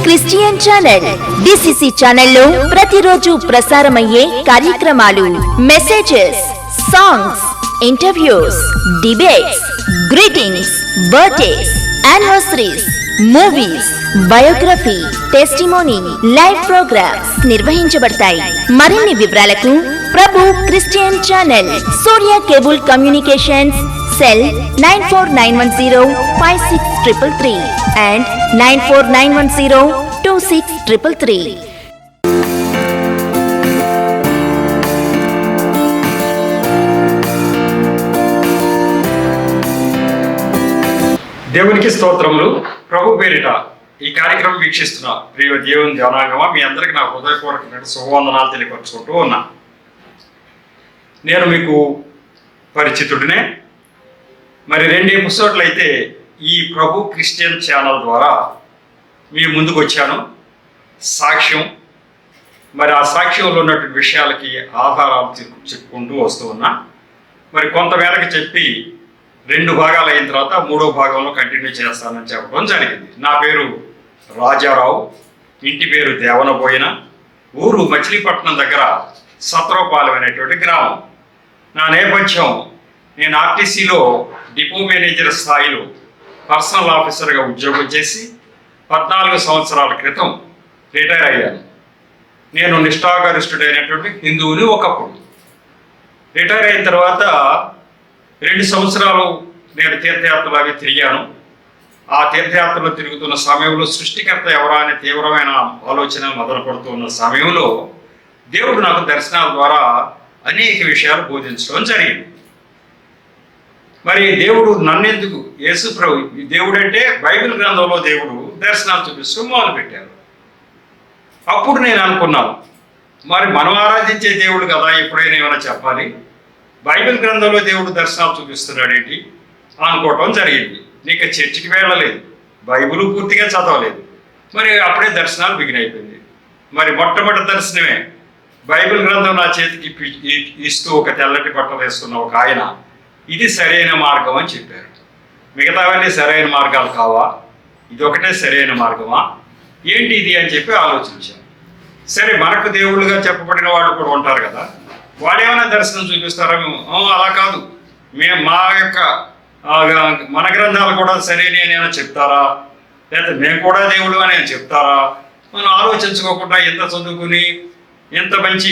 Christian channel DCC ఛానల్లో ప్రతిరోజు ప్రసారమయ్యే కార్యక్రమాలు, messages, songs, interviews, debates, greetings, birthdays, anniversaries, movies, biography, testimony, live programmes నిర్వహించబడతాయి. మరిన్ని వివరాలకు Prabhu Christian channel, Surya cable communications, cell 9491056333 and 9491026333. దేవునికి స్తోత్రములు. ప్రభు పేరిట ఈ కార్యక్రమం వీక్షిస్తున్న ప్రియ దేవుని జనాంగమా, మీ అందరికి నా హృదయపూర్వకమైన శుభవందనాలు తెలియపరుచుకుంటూ ఉన్నా. నేను మీకు పరిచితుడినే. మరి 2 ఎపిసోడ్లు అయితే ఈ ప్రభు క్రిస్టియన్ ఛానల్ ద్వారా మీ ముందుకు వచ్చాను. సాక్ష్యం, మరి ఆ సాక్ష్యంలో ఉన్నటువంటి విషయాలకి ఆధారాలు చెప్పుకుంటూ వస్తూ ఉన్నా. మరి కొంతమేరకు చెప్పి 2 భాగాలు అయిన తర్వాత 3వ భాగంలో కంటిన్యూ చేస్తానని చెప్పడం జరిగింది. నా పేరు రాజారావు, ఇంటి పేరు దేవనబోయిన, ఊరు మచిలీపట్నం దగ్గర సత్రపాలెం అనేటువంటి గ్రామం. నా నేపథ్యం, నేను ఆర్టీసీలో డిపో మేనేజర్ స్థాయిలో పర్సనల్ ఆఫీసర్గా ఉద్యోగం చేసి 14 సంవత్సరాల క్రితం రిటైర్ అయ్యాను. నేను నిష్ఠాగరిష్ఠుడైనటువంటి హిందువుని ఒకప్పుడు. రిటైర్ అయిన తర్వాత 2 సంవత్సరాలు నేను తీర్థయాత్రలు అవి తిరిగాను. ఆ తీర్థయాత్రలు తిరుగుతున్న సమయంలో సృష్టికర్త ఎవరా అనే తీవ్రమైన ఆలోచన మొదలుపడుతున్న సమయంలో దేవుడు నాకు దర్శనాల ద్వారా అనేక విషయాలు బోధించడం జరిగింది. మరి దేవుడు నన్నెందుకు, యేసు ప్రభు దేవుడు అంటే బైబిల్ గ్రంథంలో దేవుడు దర్శనాలు చూపిస్తూ మొదలుపెట్టారు. అప్పుడు నేను అనుకున్నాను, మరి మనం ఆరాధించే దేవుడు కదా, ఎప్పుడైనా ఏమైనా చెప్పాలి, బైబిల్ గ్రంథంలో దేవుడు దర్శనాలు చూపిస్తున్నాడేంటి అనుకోవటం జరిగింది. నీకు చర్చికి వెళ్ళలేదు, బైబిల్ పూర్తిగా చదవలేదు, మరి అప్పుడే దర్శనాలు బిగినైపోయింది. మరి మొట్టమొదటి దర్శనమే బైబిల్ గ్రంథం నా చేతికి ఇస్తూ ఒక తెల్లటి బట్టలు వేసుకున్న ఒక ఆయన, ఇది సరైన మార్గం అని చెప్పారు. మిగతావన్నీ సరైన మార్గాలు కావా, ఇది ఒకటే సరైన మార్గమా, ఏంటి ఇది అని చెప్పి ఆలోచించాను. సరే, మనకు దేవుళ్ళుగా చెప్పబడిన వాళ్ళు కూడా ఉంటారు కదా, వాళ్ళు ఏమైనా దర్శనం చూపిస్తారా? మేము అలా కాదు, మా యొక్క మన గ్రంథాలు కూడా సరైన అని చెప్తారా, లేకపోతే మేము కూడా దేవుడు అని చెప్తారా? మనం ఆలోచించుకోకుండా ఎంత చదువుకుని ఎంత మంచి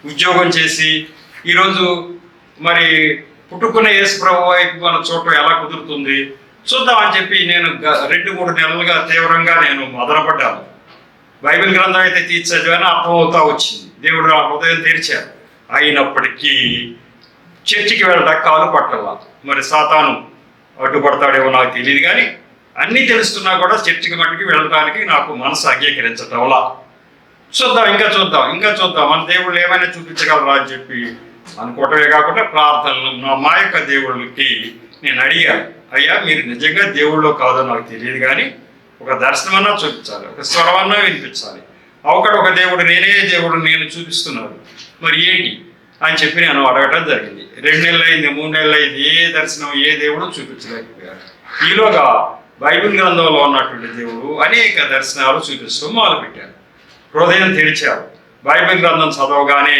ఉద్యోగం చేసి ఈరోజు మరి పుట్టుకున్న యేసు ప్రభు వైపు మనం చూడటం ఎలా కుదురుతుంది చూద్దామని చెప్పి నేను 2-3 నెలలుగా తీవ్రంగా నేను మొదలుపడ్డాను. బైబిల్ గ్రంథం అయితే తీర్చని అర్థమవుతా వచ్చింది. దేవుడు నా హృదయం తెరిచారు. అయినప్పటికీ చర్చికి వెళ్ళడానికి కాలు పట్టాల. మరి సాతాను అడ్డుపడతాడేమో నాకు తెలియదు, కానీ అన్నీ తెలుస్తున్నా కూడా చర్చికి మట్టుకి వెళ్ళడానికి నాకు మనసు అంగీకరించటంలా. చూద్దాం, ఇంకా చూద్దాం, మన దేవుళ్ళు ఏమైనా చూపించగలరా అని చెప్పి అనుకోవటమే కాకుండా ప్రార్థనలు మా యొక్క దేవుళ్ళకి నేను అడిగాను, అయ్యా మీరు నిజంగా దేవుళ్ళో కాదో నాకు తెలియదు, కానీ ఒక దర్శనమన్నా చూపించాలి, ఒక స్వరమన్నా వినిపించాలి. ఒక దేవుడు నేనే దేవుడు నేను చూపిస్తున్నాను, మరి ఏంటి అని చెప్పి నేను అడగటం జరిగింది. 2 నెలలు అయింది, 3 నెలలు అయింది, ఏ దర్శనం ఏ దేవుడు చూపించలేకపోయారు. ఈలోగా బైబిల్ గ్రంథంలో ఉన్నటువంటి దేవుడు అనేక దర్శనాలు చూపిస్తూ మొదలుపెట్టారు. హృదయం తెరిచారు. బైబిల్ గ్రంథం చదవగానే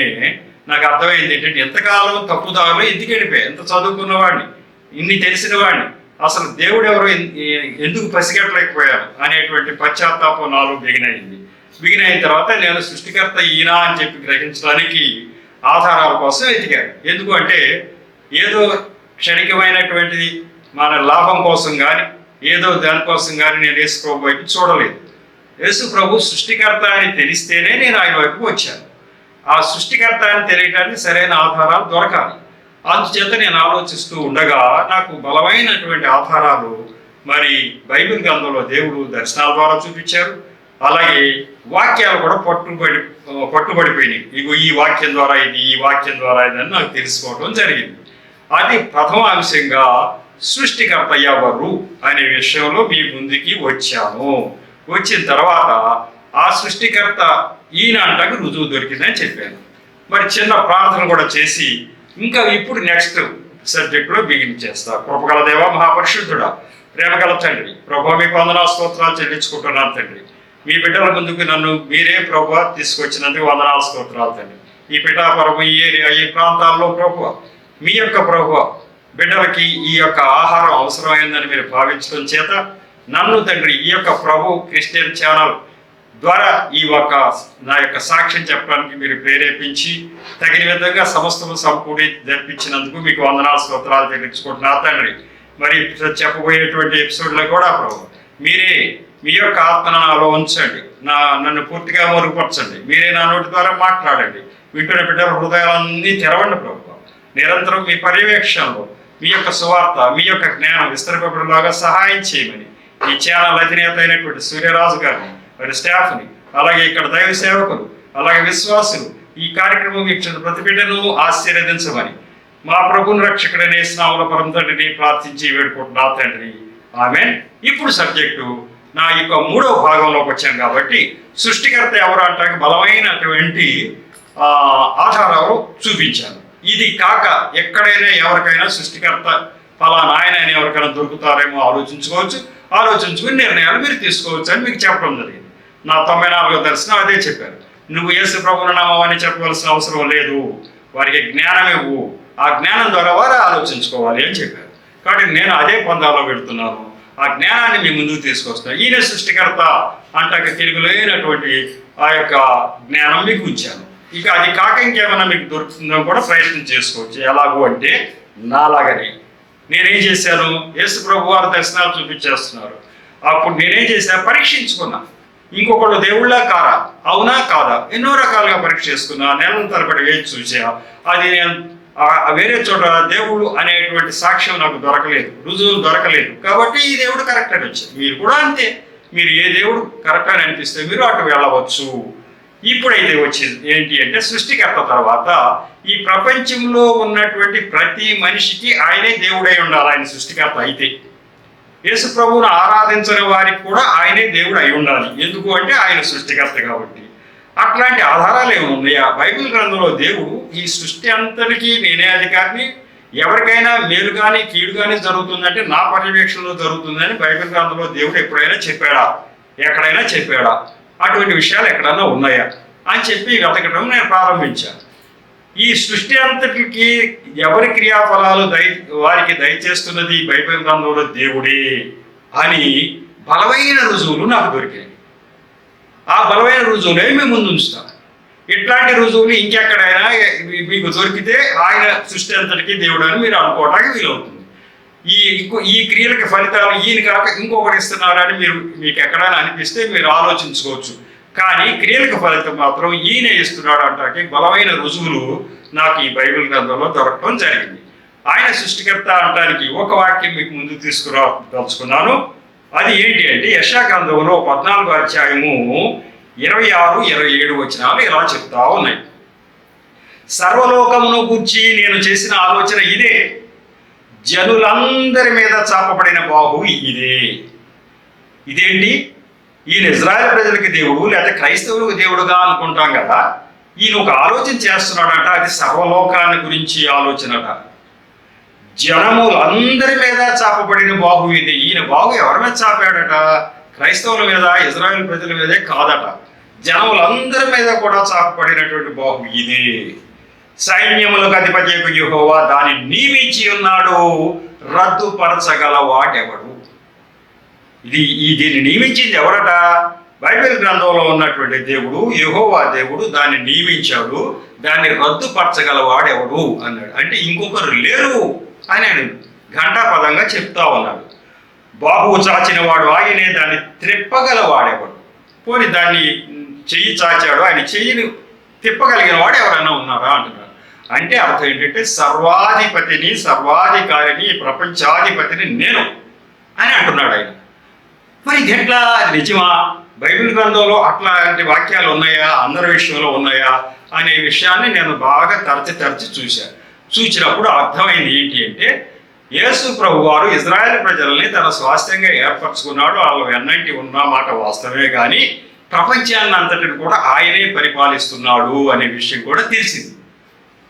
నాకు అర్థమైంది ఏంటంటే, ఎంతకాలం తప్పుదారులు ఎందుకు వెళ్ళిపోయాయి, ఎంత చదువుకున్నవాడిని, ఇన్ని తెలిసిన వాడిని, అసలు దేవుడు ఎవరో ఎందుకు పసిగట్టలేకపోయారు అనేటువంటి పశ్చాత్తాపం నాలో బిగినైన తర్వాత నేను సృష్టికర్త ఈయన అని చెప్పి గ్రహించడానికి ఆధారాల కోసం వెతికాను. ఎందుకు అంటే, ఏదో క్షణికమైనటువంటిది మన లాభం కోసం కానీ ఏదో దానికోసం కానీ నేను యేసు ప్రభు వైపు చూడలేదు. యేసు ప్రభు సృష్టికర్త అని తెలిస్తేనే నేను ఆయన వైపు వచ్చాను. ఆ సృష్టికర్త అని తెలియటానికి సరైన ఆధారాలు దొరకాలి. అందుచేత నేను ఆలోచిస్తూ ఉండగా నాకు బలమైనటువంటి ఆధారాలు మరి బైబిల్ గ్రంథంలో దేవుడు దర్శనాల ద్వారా చూపించారు. అలాగే వాక్యాలు కూడా పట్టుబడిపోయినాయి. ఇగో ఈ వాక్యం ద్వారా ఇది, ఈ వాక్యం ద్వారా ఇది అని నాకు తెలుసుకోవడం జరిగింది. అది ప్రథమ అంశంగా సృష్టికర్త ఎవరు అనే విషయంలో మీ ముందుకి వచ్చాను. వచ్చిన తర్వాత ఆ సృష్టికర్త ఈయన అంటానికి రుజువు దొరికిందని చెప్పాను. మరి చిన్న ప్రార్థన కూడా చేసి ఇంకా ఇప్పుడు నెక్స్ట్ సబ్జెక్టులో బిగిన్ చేస్తా. కృపగల దేవ, మహాపరిశుద్ధుడా, ప్రేమగల తండ్రి, ప్రభు మీకు వందనాలు స్తోత్రాలు చెల్లించుకుంటున్నాను తండ్రి. మీ బిడ్డల ముందుకు నన్ను మీరే ప్రభువా తీసుకొచ్చినందుకు వందనాలు స్తోత్రాలు తండ్రి. ఈ పిఠాపురం, ఈ ఏరియా, ఈ ప్రాంతాల్లో ప్రభువా మీ యొక్క ప్రభువా బిడ్డలకి ఈ యొక్క ఆహారం అవసరమైందని మీరు భావించడం చేత నన్ను తండ్రి ఈ యొక్క ప్రభు క్రిస్టియన్ ఛానల్ ద్వారా నా యొక్క సాక్ష్యం చెప్పడానికి మీరు ప్రేరేపించి తగిన విధంగా సమస్తము సమకూడి జరిపించినందుకు మీకు వందనాలు స్తోత్రాలు చెల్లించుకుంటున్నా తండ్రి. మరి చెప్పబోయేటువంటి ఎపిసోడ్లో కూడా ప్రభు మీరే మీ యొక్క ఆత్మను నాలో ఉంచండి, నన్ను పూర్తిగా మరుగుపరచండి, మీరే నా నోటి ద్వారా మాట్లాడండి. వింటున్న బిడ్డల హృదయాలన్నీ తెరవండి ప్రభు. నిరంతరం మీ పర్యవేక్షణలో మీ యొక్క సువార్త, మీ యొక్క జ్ఞానం విస్తరింపబడిలాగా సహాయం చేయమని ఈ ఛానల్ అధినేత అయినటువంటి సూర్యరాజు గారిని, మరి స్టాఫ్ని, అలాగే ఇక్కడ దైవ సేవకులు, అలాగే విశ్వాసులు ఈ కార్యక్రమం వీక్షించిన ప్రతి బిడ్డను ఆశీర్వదించమని మా ప్రభుని రక్షకుడనే స్నాముల పరం తండ్రిని ప్రార్థించి వేడుకుంటున్నా తండ్రి. ఆమేన్. ఇప్పుడు సబ్జెక్టు నా యొక్క 3వ భాగంలోకి వచ్చాం కాబట్టి సృష్టికర్త ఎవరు అంటానికి బలమైనటువంటి ఆధారాలు చూపించాను. ఇది కాక ఎక్కడైనా ఎవరికైనా సృష్టికర్త ఫలానా ఆయన అని ఎవరికైనా దొరుకుతారేమో ఆలోచించుకుని నిర్ణయాలు మీరు తీసుకోవచ్చు అని మీకు చెప్పడం జరిగింది. నా 94వ దర్శనం అదే చెప్పారు. నువ్వు యేసు ప్రభువుని నామని చెప్పవలసిన అవసరం లేదు, వారికి జ్ఞానం ఇవ్వు, ఆ జ్ఞానం ద్వారా వారు ఆలోచించుకోవాలి అని చెప్పారు. కాబట్టి నేను అదే పొందాలో పెడుతున్నాను, ఆ జ్ఞానాన్ని మీ ముందుకు తీసుకొస్తాను. ఈయన సృష్టికర్త అంటాక తిరుగులేనటువంటి ఆ యొక్క జ్ఞానం మీకు ఉంచాను. ఇక అది కాక ఇంకేమైనా మీకు దొరుకుతుందో కూడా ప్రయత్నం చేసుకోవచ్చు. ఎలాగో అంటే నాలాగని నేనేం చేశాను, యేసు ప్రభు వారు దర్శనాలు చూపించేస్తున్నారు. అప్పుడు నేనేం చేశాను, పరీక్షించుకున్నా. ఇంకొకళ్ళు దేవుళ్ళా కారా, అవునా కాదా, ఎన్నో రకాలుగా పరీక్ష చేసుకున్నా. నెలల తరబడి వేచి చూసా. అది నేను వేరే చోట దేవుడు అనేటువంటి సాక్ష్యం నాకు దొరకలేదు, రుజువులు దొరకలేదు. కాబట్టి ఈ దేవుడు కరెక్ట్ అని వచ్చింది. మీరు కూడా అంతే, మీరు ఏ దేవుడు కరెక్ట్ అని అనిపిస్తే మీరు అటు వెళ్ళవచ్చు. ఇప్పుడైతే వచ్చేది ఏంటి అంటే సృష్టికర్త తర్వాత ఈ ప్రపంచంలో ఉన్నటువంటి ప్రతి మనిషికి ఆయనే దేవుడై ఉండాలి. ఆయన సృష్టికర్త అయితే యేసు ప్రభువును ఆరాధించని వారికి కూడా ఆయనే దేవుడు అయి ఉండాలి. ఎందుకు అంటే ఆయన సృష్టికర్త కాబట్టి. అట్లాంటి ఆధారాలు ఏమైనా ఉన్నాయా? బైబిల్ గ్రంథంలో దేవుడు ఈ సృష్టి అంతటికీ నేనే అధికారిని, ఎవరికైనా మేలు కానీ కీడు కానీ జరుగుతుందంటే నా పర్యవేక్షణలో జరుగుతుందని బైబిల్ గ్రంథంలో దేవుడు ఎప్పుడైనా చెప్పాడా, ఎక్కడైనా చెప్పాడా? అటువంటి విషయాలు ఎక్కడన్నా ఉన్నాయా అని చెప్పి వెతకడం నేను ప్రారంభించాను. ఈ సృష్టి అంతటికి ఎవరి క్రియాఫలాలు వారికి దయచేస్తున్నది బైబిల్ గ్రంథంలో దేవుడే అని బలమైన రుజువులు నాకు దొరికాయి. ఆ బలమైన రుజువులే మేము ముందు ఉంచుతాం. ఇట్లాంటి రుజువులు ఇంకెక్కడైనా మీకు దొరికితే ఆయన సృష్టి అంతటికి దేవుడు అని మీరు అనుకోవడానికి వీలవుతుంది. ఈ క్రియలకి ఫలితాలు ఈయన కాక ఇంకొకటి ఇస్తున్నారని మీకు ఎక్కడైనా అనిపిస్తే మీరు ఆలోచించుకోవచ్చు. కానీ క్రియలకు ఫలితం మాత్రం ఈయన ఇస్తున్నాడు అంటానికి బలమైన రుజువులు నాకు ఈ బైబిల్ గ్రంథంలో దొరకడం జరిగింది. ఆయన సృష్టికర్త అంటానికి ఒక వాక్యం మీకు ముందు తీసుకురాదలుచుకున్నాను. అది ఏంటి అంటే యెషయా గ్రంథంలో 14వ అధ్యాయము 26-27 వచనాలు ఇలా చెప్తా ఉన్నాయి. సర్వలోకమును గూర్చి నేను చేసిన ఆలోచన ఇదే, జనులందరి మీద చాపబడిన బాహు ఇదే. ఇదేంటి? ఈయన ఇజ్రాయెల్ ప్రజలకి దేవుడు లేదా క్రైస్తవులకు దేవుడుగా అనుకుంటాం కదా, ఈయన ఒక ఆలోచన చేస్తున్నాడట. అది సర్వలోకాన్ని గురించి ఆలోచనట. జనములందరి మీద చాపబడిన బాహు ఇది. ఈయన బాహు ఎవరి మీద చాపాడట? క్రైస్తవుల మీద, ఇజ్రాయెల్ ప్రజల మీదే కాదట, జనములందరి మీద కూడా చాపబడినటువంటి బాహు ఇదే. సైన్యములకు అధిపతి యెహోవా దాన్ని నియమించి ఉన్నాడు, రద్దుపరచగలవాడెవడు? దీన్ని నియమించింది ఎవరట? బైబిల్ గ్రంథంలో ఉన్నటువంటి దేవుడు, యెహోవా దేవుడు దాన్ని నియమించాడు, దాన్ని రద్దుపరచగలవాడెవడు అన్నాడు. అంటే ఇంకొకరు లేరు అని ఆయన ఘంటాపదంగా చెప్తా ఉన్నాడు. బాహువు చాచిన వాడు ఆయనే, దాన్ని త్రిప్పగలవాడెవడు? పోని దాన్ని చెయ్యి చాచాడు, ఆయన చెయ్యిని తిప్పగలిగిన వాడు ఎవరైనా ఉన్నారా అంటున్నాడు. అంటే అర్థం ఏంటంటే సర్వాధిపతిని, సర్వాధికారిని, ప్రపంచాధిపతిని నేను అని అంటున్నాడు ఆయన. మరి ఇది ఎట్లా? నిజమా? బైబిల్ గ్రంథంలో అట్లాంటి వాక్యాలు ఉన్నాయా, అందరి విషయంలో ఉన్నాయా అనే విషయాన్ని నేను బాగా తరచి చూసినప్పుడు అర్థమైంది ఏంటి అంటే యేసు ప్రభు వారు ఇజ్రాయెల్ ప్రజల్ని తన స్వాస్థ్యంగా ఏర్పరచుకున్నాడు. వాళ్ళు వెన్నంటి ఉన్న మాట వాస్తవమే, కానీ ప్రపంచాన్ని అంతటిని కూడా ఆయనే పరిపాలిస్తున్నాడు అనే విషయం కూడా తెలిసింది.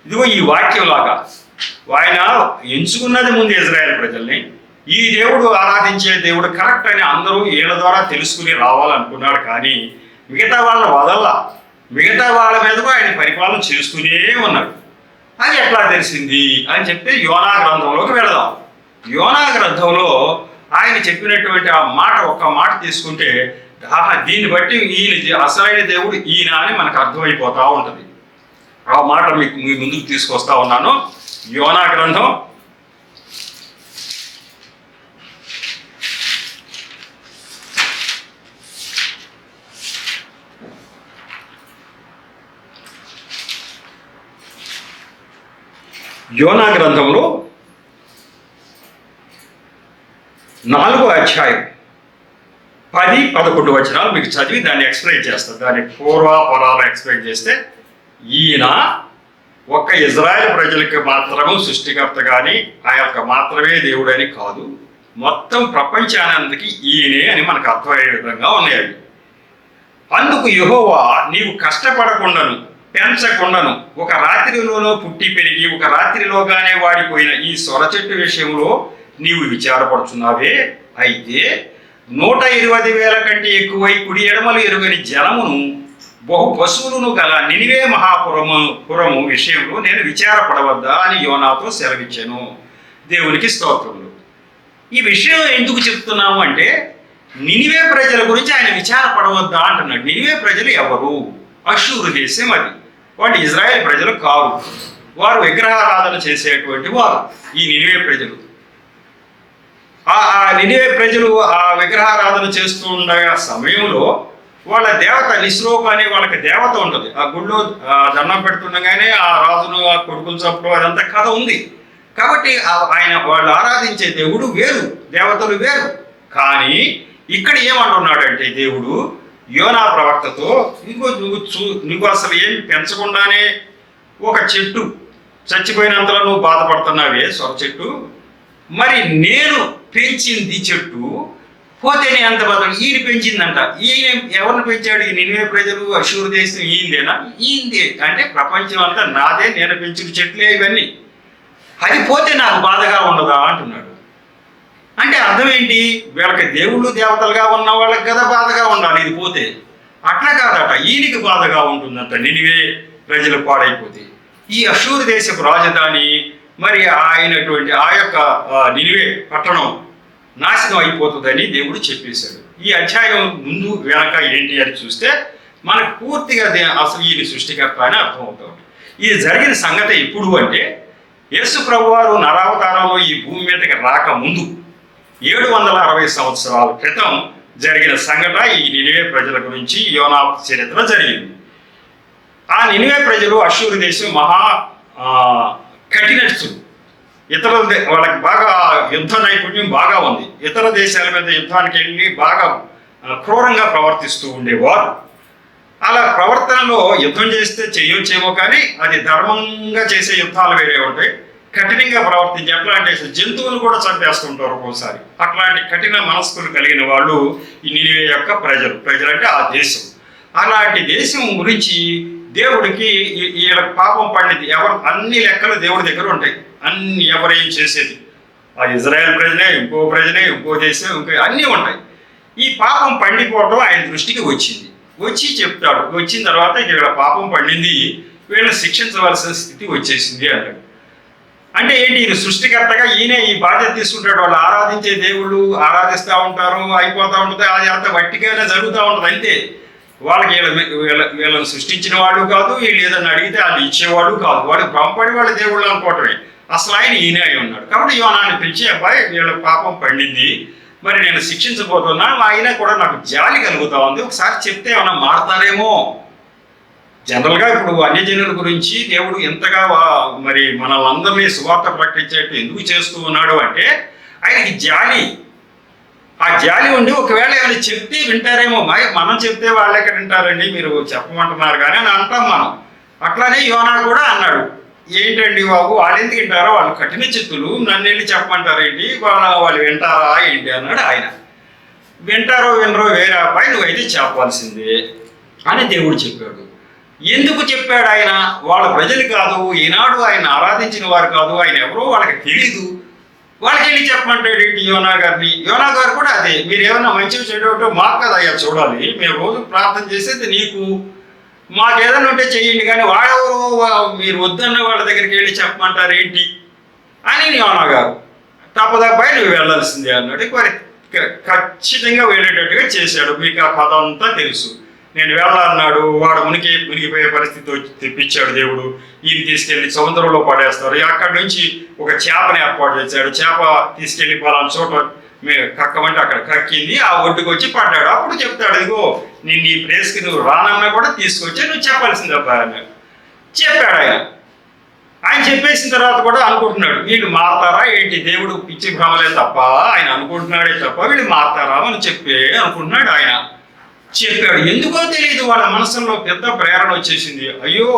ఇదిగో ఈ వాక్యం లాగా ఆయన ఎంచుకున్నది ముందు ఇజ్రాయెల్ ప్రజల్ని, ఈ దేవుడు ఆరాధించే దేవుడు కరెక్ట్ అని అందరూ వీళ్ళ ద్వారా తెలుసుకుని రావాలనుకున్నాడు. కానీ మిగతా వాళ్ళ వదల్లా, మిగతా వాళ్ళ మీదకు ఆయన పరిపాలన చేస్తూనే ఉన్నాడు. అది ఎట్లా తెలిసింది అని చెప్తే యోనా గ్రంథంలోకి వెళదాం. యోనా గ్రంథంలో ఆయన చెప్పినటువంటి ఆ మాట, ఒక్క మాట తీసుకుంటే దీన్ని బట్టి ఈయన అసలైన దేవుడు ఈయన అని మనకు అర్థమైపోతా ఉంటుంది. ఆ మాట మీకు మీ ముందుకు తీసుకొస్తా ఉన్నాను. యోనా గ్రంథం 4వ అధ్యాయం 10-11 వచనాలు మీకు చదివి దాన్ని ఎక్స్ప్లెయిన్ చేస్తాను. దాని పూర్వాపరాలు ఎక్స్ప్లెయిన్ చేస్తే, ఈయన ఒక్క ఇజ్రాయెల్ ప్రజలకి మాత్రము సృష్టికర్త కానీ ఆ యొక్క మాత్రమే దేవుడని కాదు, మొత్తం ప్రపంచానందరికి ఈయనే అని మనకు అర్థమయ్యే విధంగా ఉన్నాయి. అందుకు యెహోవా నీవు కష్టపడకుండాను పెంచకుండాను ఒక రాత్రిలోనో పుట్టి పెరిగి ఒక రాత్రిలోగానే వాడిపోయిన ఈ సొర చెట్టు విషయంలో నీవు విచారపడుచున్నావే. అయితే 120,000 కంటే ఎక్కువై కుడి ఎడమలు ఎరుగని జనమును బహు పశువులను గల నినివే మహాపురము విషయంలో నేను విచారపడవద్దా అని యోనాతో సెలవిచ్చాను. దేవునికి స్తోత్రములు. ఈ విషయం ఎందుకు చెప్తున్నాము అంటే, నినివే ప్రజల గురించి ఆయన విచారపడవద్దా అంటున్నాడు. నినివే ప్రజలు ఎవరు? అష్షూరు దేశం అది. వాళ్ళు ఇజ్రాయెల్ ప్రజలు కాదు, వారు విగ్రహారాధన చేసేటువంటి వారు ఈ నినివే ప్రజలు. ఆ నినివే ప్రజలు ఆ విగ్రహారాధన చేస్తూ ఉండగా సమయంలో వాళ్ళ దేవత నిస్రోకు అనే వాళ్ళకి దేవత ఉంటుంది. ఆ గుళ్ళో దండం పెడుతుండగానే ఆ రాజును ఆ కొడుకులు చప్పుడు అదంతా కథ ఉంది. కాబట్టి ఆయన వాళ్ళు ఆరాధించే దేవుడు వేరు, దేవతలు వేరు. కానీ ఇక్కడ ఏమంటున్నాడంటే దేవుడు యోనా ప్రవక్తతో, నువ్వు అసలు ఏం పెంచకుండానే ఒక చెట్టు చచ్చిపోయినంతలో నువ్వు బాధపడుతున్నావే, సొర చెట్టు, మరి నేను పెంచింది చెట్టు పోతేనే అంత బాధ. ఈయన పెంచిందంట. ఈయన ఎవరిని పెంచాడు? ఈ నినివే ప్రజలు, అష్షూరు దేశం ఈయనదేనా? ఈయనదే అంటే ప్రపంచం అంతా నాదే, నేను పెంచిన చెట్లే ఇవన్నీ. అది పోతే నాకు బాధగా ఉండదా అంటున్నాడు. అంటే అర్థం ఏంటి? వీళ్ళకి దేవుళ్ళు దేవతలుగా ఉన్న వాళ్ళకి కదా బాధగా ఉండాలి, ఇది పోతే. అట్లా కాదట, ఈయనకి బాధగా ఉంటుందంట నినివే ప్రజలు పాడైపోతే. ఈ అష్షూరు దేశపు రాజధాని మరి అయినటువంటి ఆ యొక్క నినివే పట్టణం నాశనం అయిపోతుందని దేవుడు చెప్పేశాడు. ఈ అధ్యాయం ముందు వెనక ఏంటి అని చూస్తే మనకు పూర్తిగా అసలు ఈయన సృష్టికర్త అని అర్థమవుతాడు. ఇది జరిగిన సంగతి ఎప్పుడు అంటే, యేసు ప్రభువారు నరావతారంలో ఈ భూమి మీదకి రాకముందు 760 సంవత్సరాల క్రితం జరిగిన సంఘటన ఈ నినివే ప్రజల గురించి యోనా చరిత్ర జరిగింది. ఆ నినివే ప్రజలు అష్షూరు దేశం మహా కఠినస్తులు. ఇతర వాళ్ళకి బాగా యుద్ధ నైపుణ్యం బాగా ఉంది. ఇతర దేశాల మీద యుద్ధానికి వెళ్ళి బాగా క్రూరంగా ప్రవర్తిస్తూ ఉండేవారు. అలా ప్రవర్తనలో యుద్ధం చేస్తే చేయొచ్చేమో, కానీ అది ధర్మంగా చేసే యుద్ధాలు వేరే ఉంటాయి. కఠినంగా ప్రవర్తించి అట్లాంటి జంతువులు కూడా చంపేస్తుంటారు ఒక్కోసారి. అట్లాంటి కఠిన మనస్కులు కలిగిన వాళ్ళు ఈ నినివే యొక్క ప్రజలు అంటే ఆ దేశం. అలాంటి దేశం గురించి దేవుడికి వీళ్ళ పాపం పండింది. అన్ని లెక్కలు దేవుడి దగ్గర ఉంటాయి. అన్ని ఎవరేం చేసేది ఆ ఇజ్రాయెల్ ప్రజలే, ఇంకో దేశం, అన్నీ ఉంటాయి. ఈ పాపం పండిపోవడం ఆయన దృష్టికి వచ్చింది. వచ్చి చెప్తాడు. వచ్చిన తర్వాత వీళ్ళ పాపం పండింది, వీళ్ళని శిక్షించవలసిన స్థితి వచ్చేసింది అన్నాడు. అంటే ఏంటి? ఈయన సృష్టికర్తగా ఈయనే ఈ బాధ్యత తీసుకుంటాడు. వాళ్ళు ఆరాధించే దేవుళ్ళు ఆరాధిస్తూ ఉంటారు, అయిపోతూ ఉంటుంది. అది అంత వట్టిగానే జరుగుతూ ఉంటుంది అంతే. వాళ్ళకి వీళ్ళని సృష్టించిన వాడు కాదు, వీళ్ళు ఏదన్నా అడిగితే అది ఇచ్చేవాడు కాదు. వాడు పంపడి వాళ్ళ దేవుళ్ళు అనుకోవటమే. అసలు ఆయన ఈయనే అయి ఉన్నాడు. కాబట్టి యోనాన్ని పిలిచి, అబ్బాయి వీళ్ళ పాపం పండింది, మరి నేను శిక్షించబోతున్నా, ఆయన కూడా నాకు జాలి కలుగుతా ఉంది, ఒకసారి చెప్తే ఏమన్నా మారతారేమో. జనరల్గా ఇప్పుడు అన్యజనుల గురించి దేవుడు ఎంతగా మరి మనల్ని సువార్త ప్రకటించేట్టు ఎందుకు చేస్తూ ఉన్నాడు అంటే, ఆయనకి జాలి. ఆ జాలి ఉండి ఒకవేళ ఏమైనా చెప్తే వింటారేమో. మనం చెప్తే వాళ్ళు ఎక్కడ వింటారండి, మీరు చెప్పమంటున్నారు కానీ అని అంటాం మనం. అట్లానే యోనా కూడా అన్నాడు, ఏంటండి బాబు వాళ్ళు ఎందుకు వింటారో, వాళ్ళు కఠిన చిత్తులు, నన్ను వెళ్ళి చెప్పమంటారేంటి, వాళ్ళు వింటారా ఏంటి అన్నాడు ఆయన. వింటారో వినరో వేరే అబ్బాయి, నువ్వైతే చెప్పాల్సిందే అని దేవుడు చెప్పాడు. ఎందుకు చెప్పాడు ఆయన? వాళ్ళ ప్రజలు కాదు, ఈనాడు ఆయన ఆరాధించిన వారు కాదు, ఆయన ఎవరో వాళ్ళకి తెలీదు. వాళ్ళకి వెళ్ళి చెప్పమంటాడు ఏంటి యోనా గారిని. యోనా గారు కూడా అదే, మీరు ఏమన్నా మంచిగా చేయడం మాకు కదా అయ్యా చూడాలి, మేము రోజు ప్రార్థన చేసేది నీకు, మాకు ఏదైనా ఉంటే చెయ్యండి, కానీ వాడెవరు మీరు వద్దన్న వాళ్ళ దగ్గరికి వెళ్ళి చెప్పమంటారు ఏంటి అని యోనా గారు. తప్పదబ్బాయి నువ్వు వెళ్ళాల్సిందే అన్నాడు. మరి ఖచ్చితంగా వెళ్ళేటట్టుగా చేశాడు. మీకు ఆ కథ అంతా తెలుసు. నేను వెళ్ళాలన్నాడు, వాడు మునిగిపోయే పరిస్థితి తెప్పించాడు దేవుడు. ఈయన తీసుకెళ్లి సముద్రంలో పడేస్తారు. అక్కడి నుంచి ఒక చేపని ఏర్పాటు చేశాడు. చేప తీసుకెళ్లి పలానా చోట కక్కమంటే అక్కడ కక్కింది, ఆ ఒడ్డుకు వచ్చి పడ్డాడు. అప్పుడు చెప్తాడు, ఇదిగో నేను ఈ ప్లేస్కి నువ్వు రానన్నా కూడా తీసుకొచ్చి నువ్వు చెప్పాల్సింది అబ్బాయి అన్నాడు. చెప్పాడు ఆయన చెప్పేసిన తర్వాత కూడా అనుకుంటున్నాడు, వీళ్ళు మారతారా ఏంటి, దేవుడు పిచ్చి భ్రమలే తప్ప ఆయన అనుకుంటున్నాడే తప్ప వీళ్ళు మారతారా అని అనుకుంటున్నాడు. ఆయన చెప్పాడు. ఎందుకో తెలియదు, వాళ్ళ మనసులో పెద్ద ప్రేరణ వచ్చేసింది. అయ్యో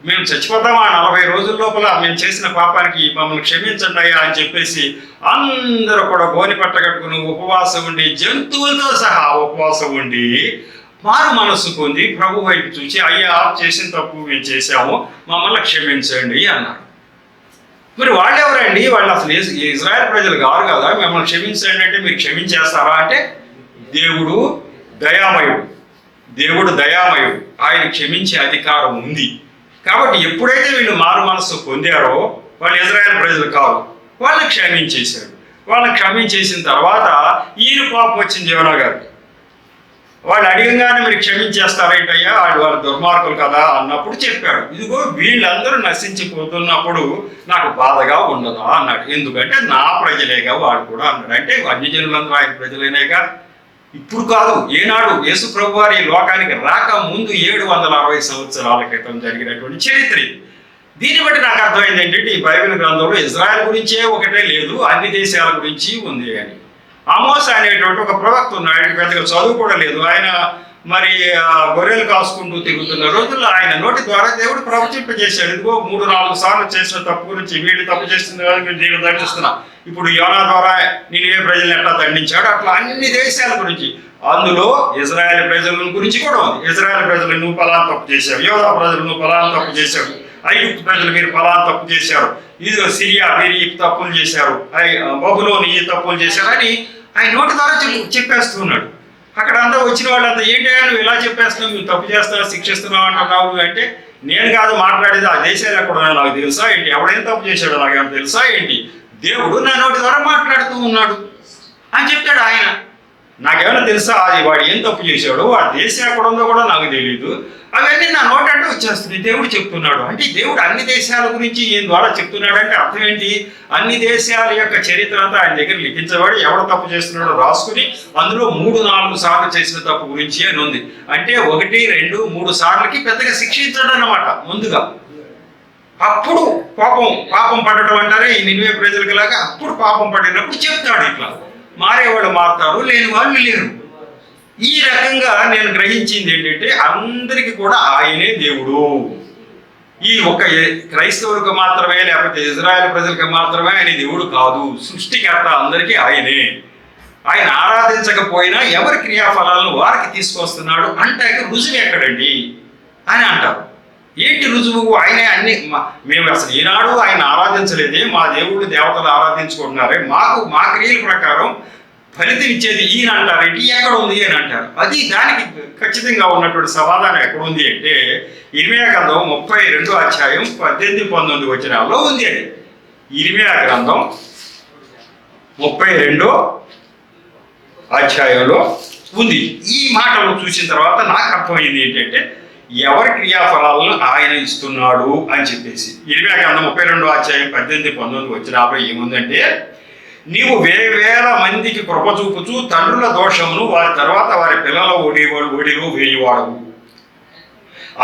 మేము చచ్చిపోతామా 40 రోజుల లోపల మేము చేసిన పాపానికి మమ్మల్ని క్షమించండి అయ్యా అని చెప్పేసి అందరూ కూడా గోని పట్టగట్టుకుని ఉపవాసం ఉండి, జంతువులతో సహా ఉపవాసం ఉండి మారు మనస్సు పొంది ప్రభు వైపు చూసి, అయ్యా చేసిన తప్పు మేము చేశాము, మమ్మల్ని క్షమించండి అన్నారు. మరి వాళ్ళు ఎవరండి? వాళ్ళు అసలు ఇజ్రాయెల్ ప్రజలు కాదు కదా, మిమ్మల్ని క్షమించండి అంటే మీరు క్షమించేస్తారా అంటే దేవుడు దయామయుడు, ఆయన క్షమించే అధికారం ఉంది. కాబట్టి ఎప్పుడైతే వీళ్ళు మారు మనస్సు పొందారో వాళ్ళు ఇజ్రాయెల్ ప్రజలు కాదు, వాళ్ళని క్షమించేశాడు. వాళ్ళని క్షమించేసిన తర్వాత ఈయన కోపం వచ్చింది యోనా గారికి. వాళ్ళు అడిగంగానే మీరు క్షమించేస్తారేంటయ్యా, వాళ్ళ దుర్మార్గులు కదా అన్నప్పుడు చెప్పాడు, ఇదిగో వీళ్ళందరూ నశించిపోతున్నప్పుడు నాకు బాధగా ఉండదా అన్నాడు. ఎందుకంటే నా ప్రజలేగా వాడు కూడా అన్నాడు. అంటే అన్యజనులందరూ ఆయన ప్రజలేనేగా. ఇప్పుడు కాదు, ఏనాడు యేసు ప్రభు వారి ఈ లోకానికి రాక ముందు 760 సంవత్సరాల క్రితం జరిగినటువంటి చరిత్ర. దీన్ని బట్టి నాకు అర్థమైంది ఏంటంటే ఈ బైబిల్ గ్రంథంలో ఇజ్రాయెల్ గురించే ఒకటే లేదు, అన్ని దేశాల గురించి ఉంది అని. ఆమోస్ అనేటువంటి ఒక ప్రవక్త ఉన్నాడు, ఆయనకి పెద్దగా చదువు కూడా లేదు. ఆయన మరి గొర్రెలు కాసుకుంటూ తిరుగుతున్న రోజుల్లో ఆయన నోటి ద్వారా దేవుడు ప్రవచింపజేశాడు. ఇదిగో 3-4 సార్లు చేసిన తప్పు గురించి, వీళ్ళు తప్పు చేస్తుంది కదా మీరు దీన్ని దండిస్తున్నా. ఇప్పుడు యోనా ద్వారా నినివే ప్రజలను ఎట్లా దండించాడు, అట్లా అన్ని దేశాల గురించి, అందులో ఇజ్రాయెల్ ప్రజల గురించి కూడా ఉంది. ఇజ్రాయెల్ ప్రజలు నువ్వు ఫలానా తప్పు చేశావు, యోధా ప్రజలు నువ్వు ఫలానా తప్పు చేశావు, ఐగుప్తు ప్రజలు మీరు ఫలానా తప్పు చేశారు, ఇది సిరియా మీరు ఈ తప్పులు చేశారు, బబులోని ఈ తప్పులు చేశారు అని ఆయన నోటి ద్వారా చెప్పేస్తున్నాడు. అక్కడ అంతా వచ్చిన వాళ్ళంతా ఏంటంటే నువ్వు ఇలా చెప్పేస్తున్నావు, నువ్వు తప్పు చేస్తావు, శిక్షిస్తున్నావు అంటున్నావు అంటే, నేను కాదు మాట్లాడేది, ఆ దేశాలు ఎక్కడ నాకు తెలుసా ఏంటి, ఎవడేం తప్పు చేశాడో నాకేమో తెలుసా ఏంటి, దేవుడు నా నోటి ద్వారా మాట్లాడుతూ ఉన్నాడు అని చెప్తాడు ఆయన. నాకేమైనా తెలుసా అది వాడు ఏం తప్పు చేశాడు, వాడి దేశం ఎక్కడ ఉందో కూడా నాకు తెలియదు, అవన్నీ నా నోట అంటే వచ్చేస్తుంది. దేవుడు చెప్తున్నాడు అంటే దేవుడు అన్ని దేశాల గురించి ఈయన ద్వారా చెప్తున్నాడు అంటే అర్థం ఏంటి, అన్ని దేశాల యొక్క చరిత్ర అంతా ఆయన దగ్గర లిఖించబడి ఎవడు తప్పు చేస్తున్నాడో రాసుకుని అందులో 3-4 సార్లు చేసిన తప్పు గురించి అని ఉంది. అంటే 1, 2, 3 సార్లకి పెద్దగా శిక్షించడం అన్నమాట ముందుగా. అప్పుడు పాపం పడటం అంటారే ఈ నినివే ప్రజలకి లాగా, అప్పుడు పాపం పడినప్పుడు చెప్తాడు ఇట్లా మారేవాళ్ళు మారుతారు, లేని వాళ్ళు లేరు. ఈ రకంగా నేను గ్రహించింది ఏంటంటే అందరికీ కూడా ఆయనే దేవుడు. ఈ ఒక క్రైస్తవులకు మాత్రమే లేకపోతే ఇజ్రాయెల్ ప్రజలకు మాత్రమే ఆయన దేవుడు కాదు, సృష్టికర్త అందరికీ ఆయనే. ఆయన ఆరాధించకపోయినా ఎవరి క్రియాఫలాలను వారికి తీసుకొస్తున్నాడు అంటే రుజువు ఎక్కడండి అని అంటారు. ఏంటి రుజువు? ఆయనే అన్ని, మేము అసలు ఈనాడు ఆయన ఆరాధించలేదే, మా దేవుడు దేవతలు ఆరాధించుకుంటున్నారే, మా క్రియల ప్రకారం ఫలితం ఇచ్చేది ఈయన అంటారేంటి, ఎక్కడ ఉంది అని అంటారు. అది దానికి ఖచ్చితంగా ఉన్నటువంటి సమాధానం ఎక్కడ ఉంది అంటే ఇర్మియా గ్రంథం 32వ అధ్యాయం 18-19 వచనాల్లో ఉంది. అది ఇర్మియా గ్రంథం 32వ అధ్యాయంలో ఉంది. ఈ మాటలు చూసిన తర్వాత నాకు అర్థమైంది ఏంటంటే ఎవరి క్రియాఫలాలను ఆయన ఇస్తున్నాడు అని చెప్పేసి. ఇర్మియా గ్రంథం 32వ అధ్యాయం 18-19 వచనాల్లో ఏముందంటే, నీవు వేల మందికి కృప చూపుచూ తండ్రుల దోషమును వారి తర్వాత వారి పిల్లల ఒడిలో వేయువాడవు,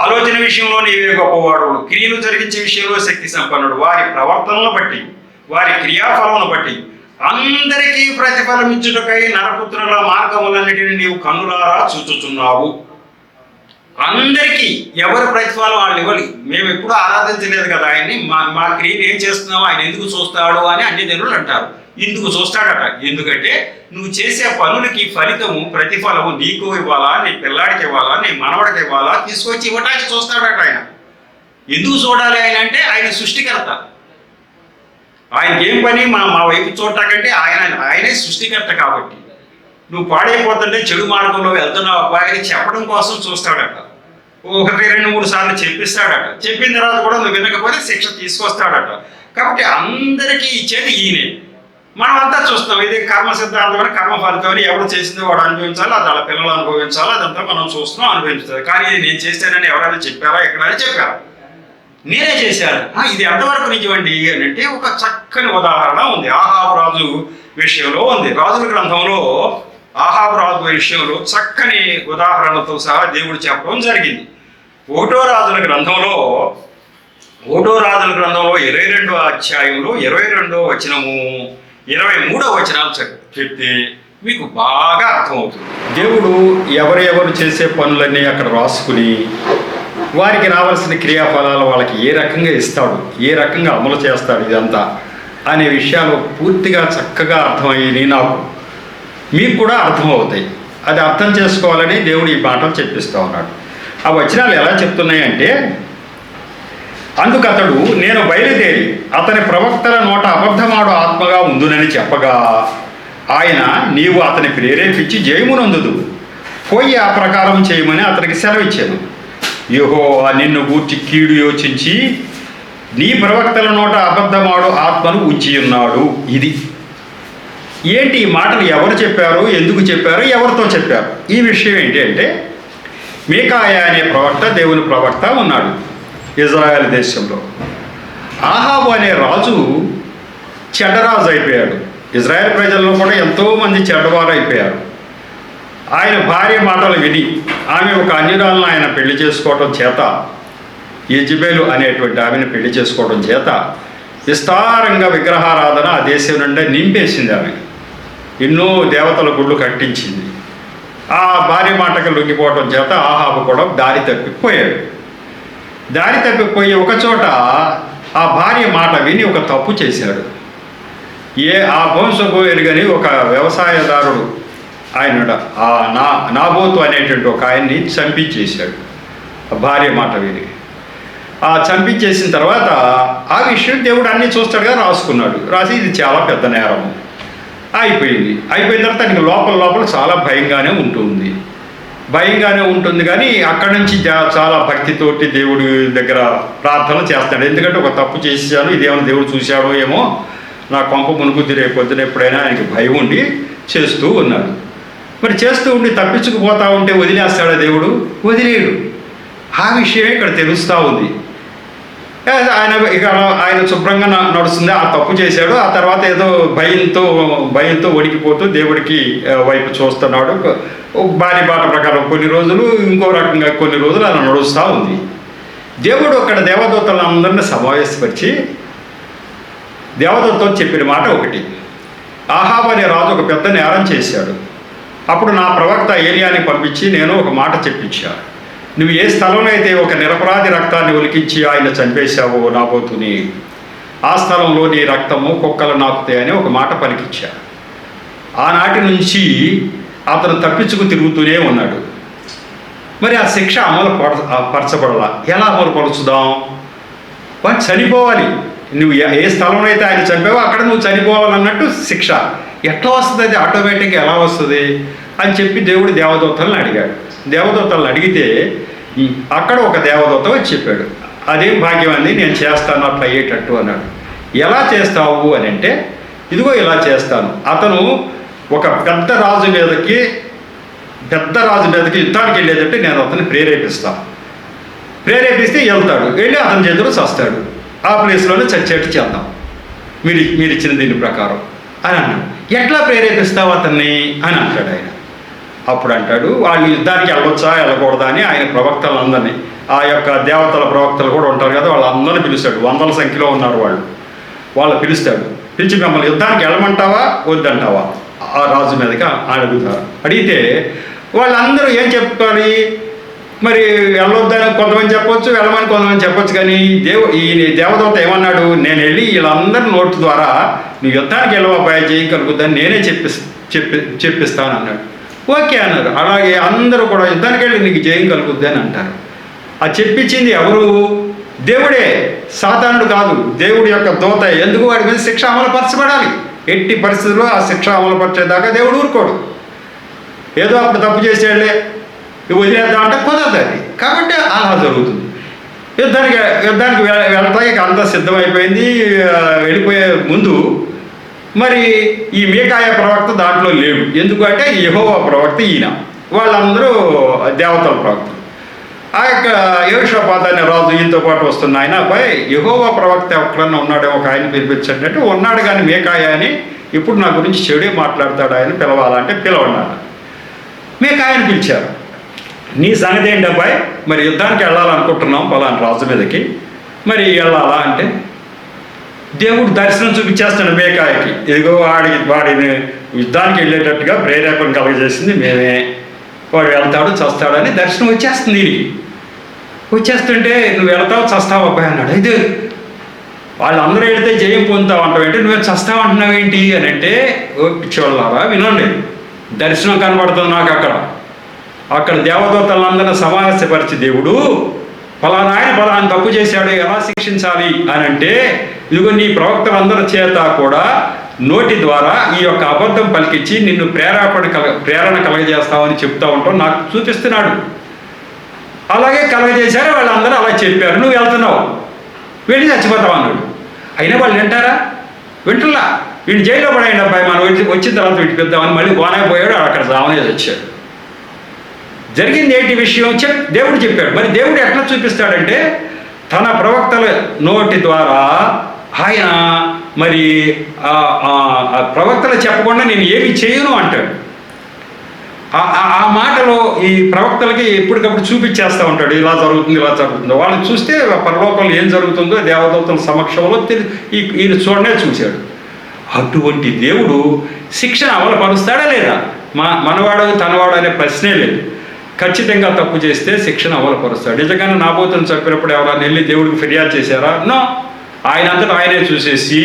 ఆలోచన విషయంలో నీవే గొప్పవాడు, క్రియలు జరిగించే విషయంలో శక్తి సంపన్నుడు, వారి ప్రవర్తనను బట్టి వారి క్రియాఫలమును బట్టి అందరికీ ప్రతిఫలం ఇచ్చుటకై నరపుత్రుల మార్గములన్నిటిని నీవు కన్నులారా చూచుచున్నావు. అందరికీ ఎవరి ప్రతిఫలం వాళ్ళు ఇవ్వాలి. మేము ఎప్పుడూ ఆరాధించలేదు కదా ఆయన్ని, మా క్రియలు ఏం చేస్తున్నామో ఆయన ఎందుకు చూస్తాడు అని అన్ని జనులు అంటారు. ఎందుకు చూస్తాడట? ఎందుకంటే నువ్వు చేసే పనులకి ఫలితము ప్రతిఫలము నీకు ఇవ్వాలా, నీ పిల్లాడికి ఇవ్వాలా, నీ మనవడికి ఇవ్వాలా, తీసుకొచ్చి ఇవ్వటానికి చూస్తాడట ఆయన. ఎందుకు చూడాలి ఆయన అంటే ఆయన సృష్టికర్త. ఆయనకి ఏం పని మా వైపు చూడటాకంటే ఆయనే సృష్టికర్త కాబట్టి నువ్వు పాడైపోతుంటే చెడు మార్గంలో వెళ్తున్నావు అబ్బాయి చెప్పడం కోసం చూస్తాడట. 1-2-3 సార్లు చెప్పిస్తాడట. చెప్పిన తర్వాత కూడా నువ్వు వినకపోతే శిక్ష తీసుకొస్తాడట. కాబట్టి అందరికీ ఇచ్చేది ఈయనే. మనం అంతా చూస్తున్నాం, ఇది కర్మ సిద్ధాంతం, కర్మ ఫలితం అని ఎవరు చేసిందో వాడు అనుభవించాలి, అది వాళ్ళ పిల్లలు అనుభవించాలి, అదంతా మనం చూస్తున్నాం, అనుభవించాలి. కానీ నేను చేస్తానని ఎవరైనా చెప్పారా? ఎక్కడైనా చెప్పారా? నేనే చేశాను. ఇది ఎంతవరకు నిజమండి అని అంటే ఒక చక్కని ఉదాహరణ ఉంది. ఆహాబు రాజు విషయంలో ఉంది. రాజుల గ్రంథంలో ఆహాబు రాజు విషయంలో చక్కని ఉదాహరణతో సహా దేవుడు చెప్పడం జరిగింది. 1వ రాజుల గ్రంథంలో 22వ అధ్యాయంలో 22వ వచనము 23వ వచనాలు చెప్తే మీకు బాగా అర్థమవుతుంది. దేవుడు ఎవరెవరు చేసే పనులన్నీ అక్కడ రాసుకుని వారికి రావాల్సిన క్రియాఫలాలు వాళ్ళకి ఏ రకంగా ఇస్తాడు, ఏ రకంగా అమలు చేస్తాడు ఇదంతా అనే విషయాలు పూర్తిగా చక్కగా అర్థమయ్యి నాకు మీకు కూడా అర్థమవుతాయి. అది అర్థం చేసుకోవాలని దేవుడు ఈ మాటలు చెప్పిస్తూ ఉన్నాడు. ఆ వచనాలు ఎలా చెప్తున్నాయంటే, అందుకు అతడు నేను బయలుదేరి అతని ప్రవక్తల నోట అబద్ధమాడు ఆత్మగా ఉందునని చెప్పగా ఆయన నీవు అతని ప్రేరేపించి జయమునందుదు పోయి ఆ ప్రకారం చేయమని అతనికి సెలవిచ్చాను. యెహోవా నిన్ను గూర్చి కీడు యోచించి నీ ప్రవక్తల నోట అబద్ధమాడు ఆత్మను ఉంచి ఉన్నాడు. ఇది ఏంటి ఈ మాటలు ఎవరు చెప్పారు, ఎందుకు చెప్పారు, ఎవరితో చెప్పారు? ఈ విషయం ఏంటి అంటే, మీకాయా అనే ప్రవక్త, దేవుని ప్రవక్త ఉన్నాడు ఇజ్రాయెల్ దేశంలో. ఆహాబు అనే రాజు చెడ్డరాజు అయిపోయాడు. ఇజ్రాయెల్ ప్రజల్లో కూడా ఎంతోమంది చెడ్డవారు అయిపోయారు. ఆయన భార్య మాటలు విని ఆమె ఒక అన్యురాలను ఆయన పెళ్లి చేసుకోవడం చేత, యెజబెలు అనేటువంటి ఆమెను పెళ్లి చేసుకోవడం చేత విస్తారంగా విగ్రహారాధన ఆ దేశం నుండి నింపేసింది. ఆమె ఎన్నో దేవతల గుళ్ళు కట్టించింది. ఆ భార్య మాటకు లొంగిపోవడం చేత ఆహాబు కూడా దారి తప్పిపోయాడు. దారి తప్పిపోయి ఒకచోట ఆ భార్య మాట విని ఒక తప్పు చేశాడు. ఆ వంశపు ఎరుగని ఒక వ్యవసాయదారుడు ఆయన నాబోతు అనేటువంటి ఒక ఆయన్ని చంపించేశాడు ఆ భార్య మాట విని. ఆ చంపించేసిన తర్వాత ఆ విషయం దేవుడు అన్నీ చూస్తాడుగా రాసుకున్నాడు. రాసి ఇది చాలా పెద్ద నేరం అయిపోయిన తర్వాత తనకి లోపల చాలా భయంగానే ఉంటుంది కానీ అక్కడి నుంచి చాలా భక్తితోటి దేవుడి దగ్గర ప్రార్థన చేస్తాడు. ఎందుకంటే ఒక తప్పు చేసేసాను, ఇదేమైనా దేవుడు చూశాడో ఏమో, నా కొంప మునుగుద్ది రేపు పొద్దున ఎప్పుడైనా ఆయనకి భయం ఉండి చేస్తూ ఉన్నాడు. మరి చేస్తూ ఉండి తప్పించుకుపోతా ఉంటే వదిలేస్తాడా దేవుడు? వదిలేడు. ఆ విషయమే ఇక్కడ తెలుస్తూ ఉంది. ఆయన శుభ్రంగా నడుస్తుంది. ఆ తప్పు చేశాడు. ఆ తర్వాత ఏదో భయంతో వణికిపోతూ దేవుడికి వైపు చూస్తున్నాడు. భార్య బాట ప్రకారం కొన్ని రోజులు, ఇంకో రకంగా కొన్ని రోజులు అలా నడుస్తూ ఉంది. దేవుడు అక్కడ దేవదూతలందరినీ సమావేశపరిచి దేవదూతతో చెప్పిన మాట ఒకటి, ఆహాబు అనే రాజు ఒక పెద్ద నేరం చేశాడు. అప్పుడు నా ప్రవక్త ఏలియాని పంపించి నేను ఒక మాట చెప్పించాను. నువ్వు ఏ స్థలంలో అయితే ఒక నిరపరాధి రక్తాన్ని ఒలికించి ఆయన చంపేశావో నాబోతుని, ఆ స్థలంలో నీ రక్తము కుక్కలు నాకుతాయని ఒక మాట పలికిచ్చా. ఆనాటి నుంచి అతను తప్పించుకు తిరుగుతూనే ఉన్నాడు. మరి ఆ శిక్ష పరచబడాల. ఎలా అమలుపరుచుదాం? వాడు చనిపోవాలి. నువ్వు ఏ స్థలంలో అయితే ఆయన చంపావో అక్కడ నువ్వు చనిపోవాలన్నట్టు శిక్ష ఎట్లా వస్తుంది? అది ఆటోమేటిక్గా ఎలా వస్తుంది అని చెప్పి దేవుడు దేవదూతలను అడిగాడు. దేవదూతలను అడిగితే అక్కడ ఒక దేవదూత వచ్చి చెప్పాడు, అదేం భాగ్యం అంది, నేను చేస్తాను అట్లా అయ్యేటట్టు అన్నాడు. ఎలా చేస్తావు అని అంటే, ఇదిగో ఇలా చేస్తాను. అతను ఒక పెద్ద రాజు మీదకి యుద్ధానికి వెళ్ళేటట్టు నేను అతన్ని ప్రేరేపిస్తే వెళ్తాడు, వెళ్ళి అతని చేతులు చస్తాడు. ఆ ప్లేస్లోనే చచ్చేట్టు చేద్దాం మీరు ఇచ్చిన దీని ప్రకారం అని అన్నాడు. ఎట్లా ప్రేరేపిస్తావు అతన్ని అని అంటాడు ఆయన. అప్పుడు అంటాడు, వాళ్ళు యుద్ధానికి వెళ్ళొచ్చా వెళ్ళకూడదా అని ఆయన ప్రవక్తలందరినీ, ఆ యొక్క దేవతల ప్రవక్తలు కూడా ఉంటారు కదా, వాళ్ళందరినీ పిలుస్తాడు. వందల సంఖ్యలో ఉన్నారు వాళ్ళు పిలుస్తాడు. పిలిచి మిమ్మల్ని యుద్ధానికి వెళ్ళమంటావా వద్దంటావా ఆ రాజు మీదకి అడుగుతారు. అడిగితే వాళ్ళందరూ ఏం చెప్తారు? మరి వెళ్ళొద్దని కొంతమంది చెప్పొచ్చు, వెళ్ళమని కొంతమంది చెప్పొచ్చు. కానీ ఈ దేవదూత ఏమన్నాడు, నేను వెళ్ళి వీళ్ళందరి నోటు ద్వారా నువ్వు యుద్ధానికి వెళ్ళవా చేయగలుగుద్దని నేనే చెప్పిస్తాను అన్నాడు. ఓకే అన్నారు. అలాగే అందరూ కూడా యుద్ధానికి వెళ్ళి నీకు జయం కలుగుద్ది అని అంటారు. ఆ చెప్పించింది ఎవరు? దేవుడే, సాతానుడు కాదు, దేవుడి యొక్క దూత. ఎందుకు? వాడి మీద శిక్ష అమలుపరచబడాలి. ఎట్టి పరిస్థితుల్లో ఆ శిక్ష అమలుపరిచేదాకా దేవుడు ఊరుకోడు. ఏదో అప్పుడు తప్పు చేసేళ్ళే వదిలేద్దామంటే కుదరదు అది. కాబట్టి అలా జరుగుతుంది. యుద్ధానికి వెళ్తాయి అంతా సిద్ధమైపోయింది. వెళ్ళిపోయే ముందు మరి ఈ మీకాయ ప్రవక్త దాంట్లో లేడు. ఎందుకంటే యెహోవా ప్రవక్త ఈయన, వాళ్ళందరూ దేవతల ప్రవక్త. ఆ యొక్క యెహోషాపాతు అనే రాజు ఈయనతో పాటు వస్తున్న ఆయన అబ్బాయి యెహోవా ప్రవక్త ఎక్కడన్నా ఉన్నాడే, ఒక ఆయన పిలిపించండి అంటే ఉన్నాడు. కానీ మీకాయ అని ఇప్పుడు నా గురించి చెడే మాట్లాడతాడు, ఆయన పిలవాలంటే పిలవన్నాడు. మీకాయని పిలిచారు. నీ సంగతి ఏంటి అబ్బాయి, మరి యుద్ధానికి వెళ్ళాలనుకుంటున్నాం పలానా రాజు మీదకి, మరి వెళ్ళాలా అంటే దేవుడు దర్శనం చూపించేస్తాడు మీకాయకి. ఇదిగో వాడిని యుద్ధానికి వెళ్ళేటట్టుగా ప్రేరేపణ కలగజేసింది మేమే, వాడు వెళ్తాడు చస్తాడని దర్శనం వచ్చేస్తుంది. దీనికి వచ్చేస్తుంటే నువ్వు వెళ్తావు చస్తావు అబ్బాయి అన్నాడు. అయితే వాళ్ళందరూ వెళితే జయం పొందుతావు అంటావు ఏంటి, నువ్వే చస్తావు అంటున్నావు ఏంటి అని అంటే, పిచ్చోళ్ళారా వినండి, దర్శనం కనబడుతుంది నాకు. అక్కడ దేవదూతలందరినీ సమావేశపరిచి దేవుడు ఫలానా ఆయన ఫలానా తప్పు చేశాడు, ఎలా శిక్షించాలి అని అంటే, ఇదిగో నీ ప్రవక్తలందరి చేత కూడా నోటి ద్వారా ఈ యొక్క అబద్ధం పలికించి నిన్ను ప్రేరణ కలగజేస్తామని చెప్తా ఉంటావు నాకు చూపిస్తున్నాడు. అలాగే కలగజేశారు, వాళ్ళందరూ అలా చెప్పారు. నువ్వు వెళ్తున్నావు, వెళ్ళి చచ్చిపోతావు అన్నాడు. అయినా వాళ్ళు వింటారా? వింటలా. వీడిని జైల్లో పడాయండి అబ్బాయి, మనం వచ్చిన తర్వాత విడిపిద్దామని మళ్ళీ పోయాడు. అక్కడ రావనేది వచ్చాడు. జరిగింది ఏంటి విషయం దేవుడు చెప్పాడు. మరి దేవుడు ఎట్లా చూపిస్తాడంటే, తన ప్రవక్తల నోటి ద్వారా ఆయన మరి ప్రవక్తలు చెప్పకుండా నేను ఏమి చేయను అంటాడు. ఆ మాటలో ఈ ప్రవక్తలకి ఎప్పటికప్పుడు చూపించేస్తూ ఉంటాడు, ఇలా జరుగుతుంది ఇలా జరుగుతుందో. వాళ్ళని చూస్తే పరలోకంలో ఏం జరుగుతుందో దేవదూతల సమక్షంలో ఈయన చూడనే చూశాడు. అటువంటి దేవుడు శిక్షణ అమలు పరుస్తాడా లేదా? మనవాడు తనవాడు అనే ప్రశ్నే లేదు. ఖచ్చితంగా తప్పు చేస్తే శిక్షణ అమలుపరుస్తాడు. నిజంగానే నాబోతుని చెప్పినప్పుడు ఎవరైనా వెళ్ళి దేవుడికి ఫిర్యాదు చేశారా? నో. ఆయన అంతటా ఆయనే చూసేసి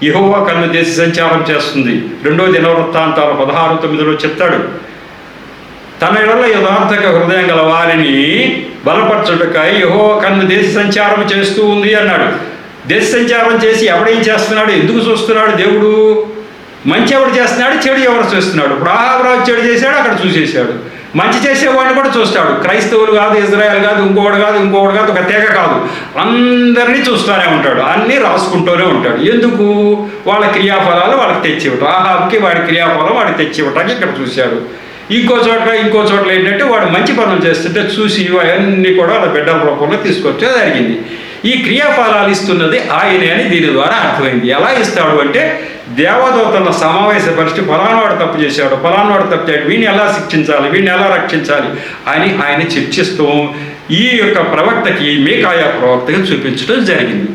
యెహోవా కన్ను దేశ సంచారం చేస్తుంది. 2వ దినవృత్తాంతాల 16:9 చెప్తాడు, తన ఎడల యథార్థక హృదయం గల వారిని బలపరచుటకై యెహోవా కన్ను దేశ సంచారం చేస్తూ ఉంది అన్నాడు. దేశ సంచారం చేసి ఎవడేం చేస్తున్నాడు, ఎందుకు చూస్తున్నాడు దేవుడు? మంచి ఎవడు చేస్తున్నాడు, చెడు ఎవరు చూస్తున్నాడు? ఇప్పుడు ఆహాబరావు చెడు చేశాడు, అక్కడ చూసేశాడు. మంచి చేసేవాడిని కూడా చూస్తాడు. క్రైస్తవులు కాదు, ఇజ్రాయెల్ కాదు, ఇంకోటి కాదు, ఒక తెగ కాదు, అందరినీ చూస్తూనే ఉంటాడు. అన్నీ రాసుకుంటూనే ఉంటాడు. ఎందుకు? వాళ్ళ క్రియాఫలాలు వాళ్ళకి తెచ్చివ్వటం. ఆహాబ్కి వాడి క్రియాఫలం వాడికి తెచ్చివ్వటానికి ఇక్కడ చూశాడు. ఇంకో చోట్ల ఏంటంటే వాడు మంచి పనులు చేస్తుంటే చూసి అవన్నీ కూడా వాళ్ళ బిడ్డల రూపంలో తీసుకొచ్చే జరిగింది. ఈ క్రియాఫలాలు ఇస్తున్నది ఆయనే అని దీని ద్వారా అర్థమైంది. ఎలా ఇస్తాడు అంటే, దేవదూతలను సమావేశపరిచి ఫలానావాడు తప్పు చేశాడు, ఫలానావాడు తప్పు చేయాడు, వీడిని ఎలా శిక్షించాలి, వీడిని ఎలా రక్షించాలి అని ఆయన చర్చిస్తూ ఈ యొక్క ప్రవక్తకి మీకాయా ప్రవక్తగా చూపించడం జరిగింది.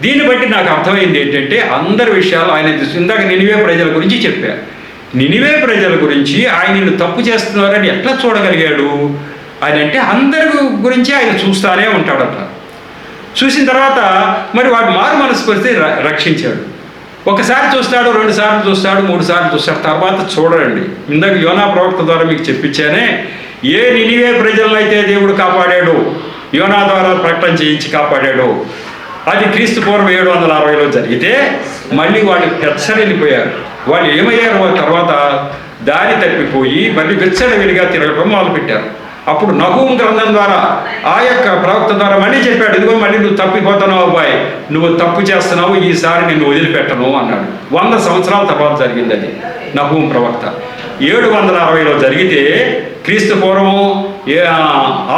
దీన్ని బట్టి నాకు అర్థమైంది ఏంటంటే, అందరి విషయాలు ఆయన ఇందాక నినివే ప్రజల గురించి చెప్పారు. నినివే ప్రజల గురించి ఆయన నిన్ను తప్పు చేస్తున్నారని ఎట్లా చూడగలిగాడు ఆయన అంటే, అందరి గురించి ఆయన చూస్తానే ఉంటాడట. చూసిన తర్వాత మరి వాడు మారు మనసు పరిస్థితి రక్షించాడు. ఒకసారి చూస్తాడు, 2 సార్లు చూస్తాడు, 3 సార్లు చూస్తాడు, తర్వాత చూడండి. ఇందాక యోనా ప్రవక్త ద్వారా మీకు చెప్పించానే, ఏ నినివే ప్రజలనైతే దేవుడు కాపాడాడు, యోనా ద్వారా ప్రకటన చేయించి కాపాడాడు, అది క్రీస్తు పూర్వం 760లో జరిగితే మళ్ళీ వాళ్ళు పెచ్చరిల్లిపోయారు. వాళ్ళు ఏమయ్యారు? తర్వాత దారి తప్పిపోయి మళ్ళీ విచ్చలవిడిగా తిరగడం మొదలుపెట్టారు. అప్పుడు నహూము గ్రంథం ద్వారా ఆ యొక్క ప్రవక్త ద్వారా మళ్ళీ చెప్పాడు, ఇదిగో మళ్ళీ నువ్వు తప్పిపోతున్నావు అబ్బాయి, నువ్వు తప్పు చేస్తున్నావు, ఈసారి నిన్ను వదిలిపెట్టను అన్నాడు. 100 సంవత్సరాల తర్వాత జరిగింది అది. నహూము ప్రవక్త 760లో జరిగితే క్రీస్తు పూర్వం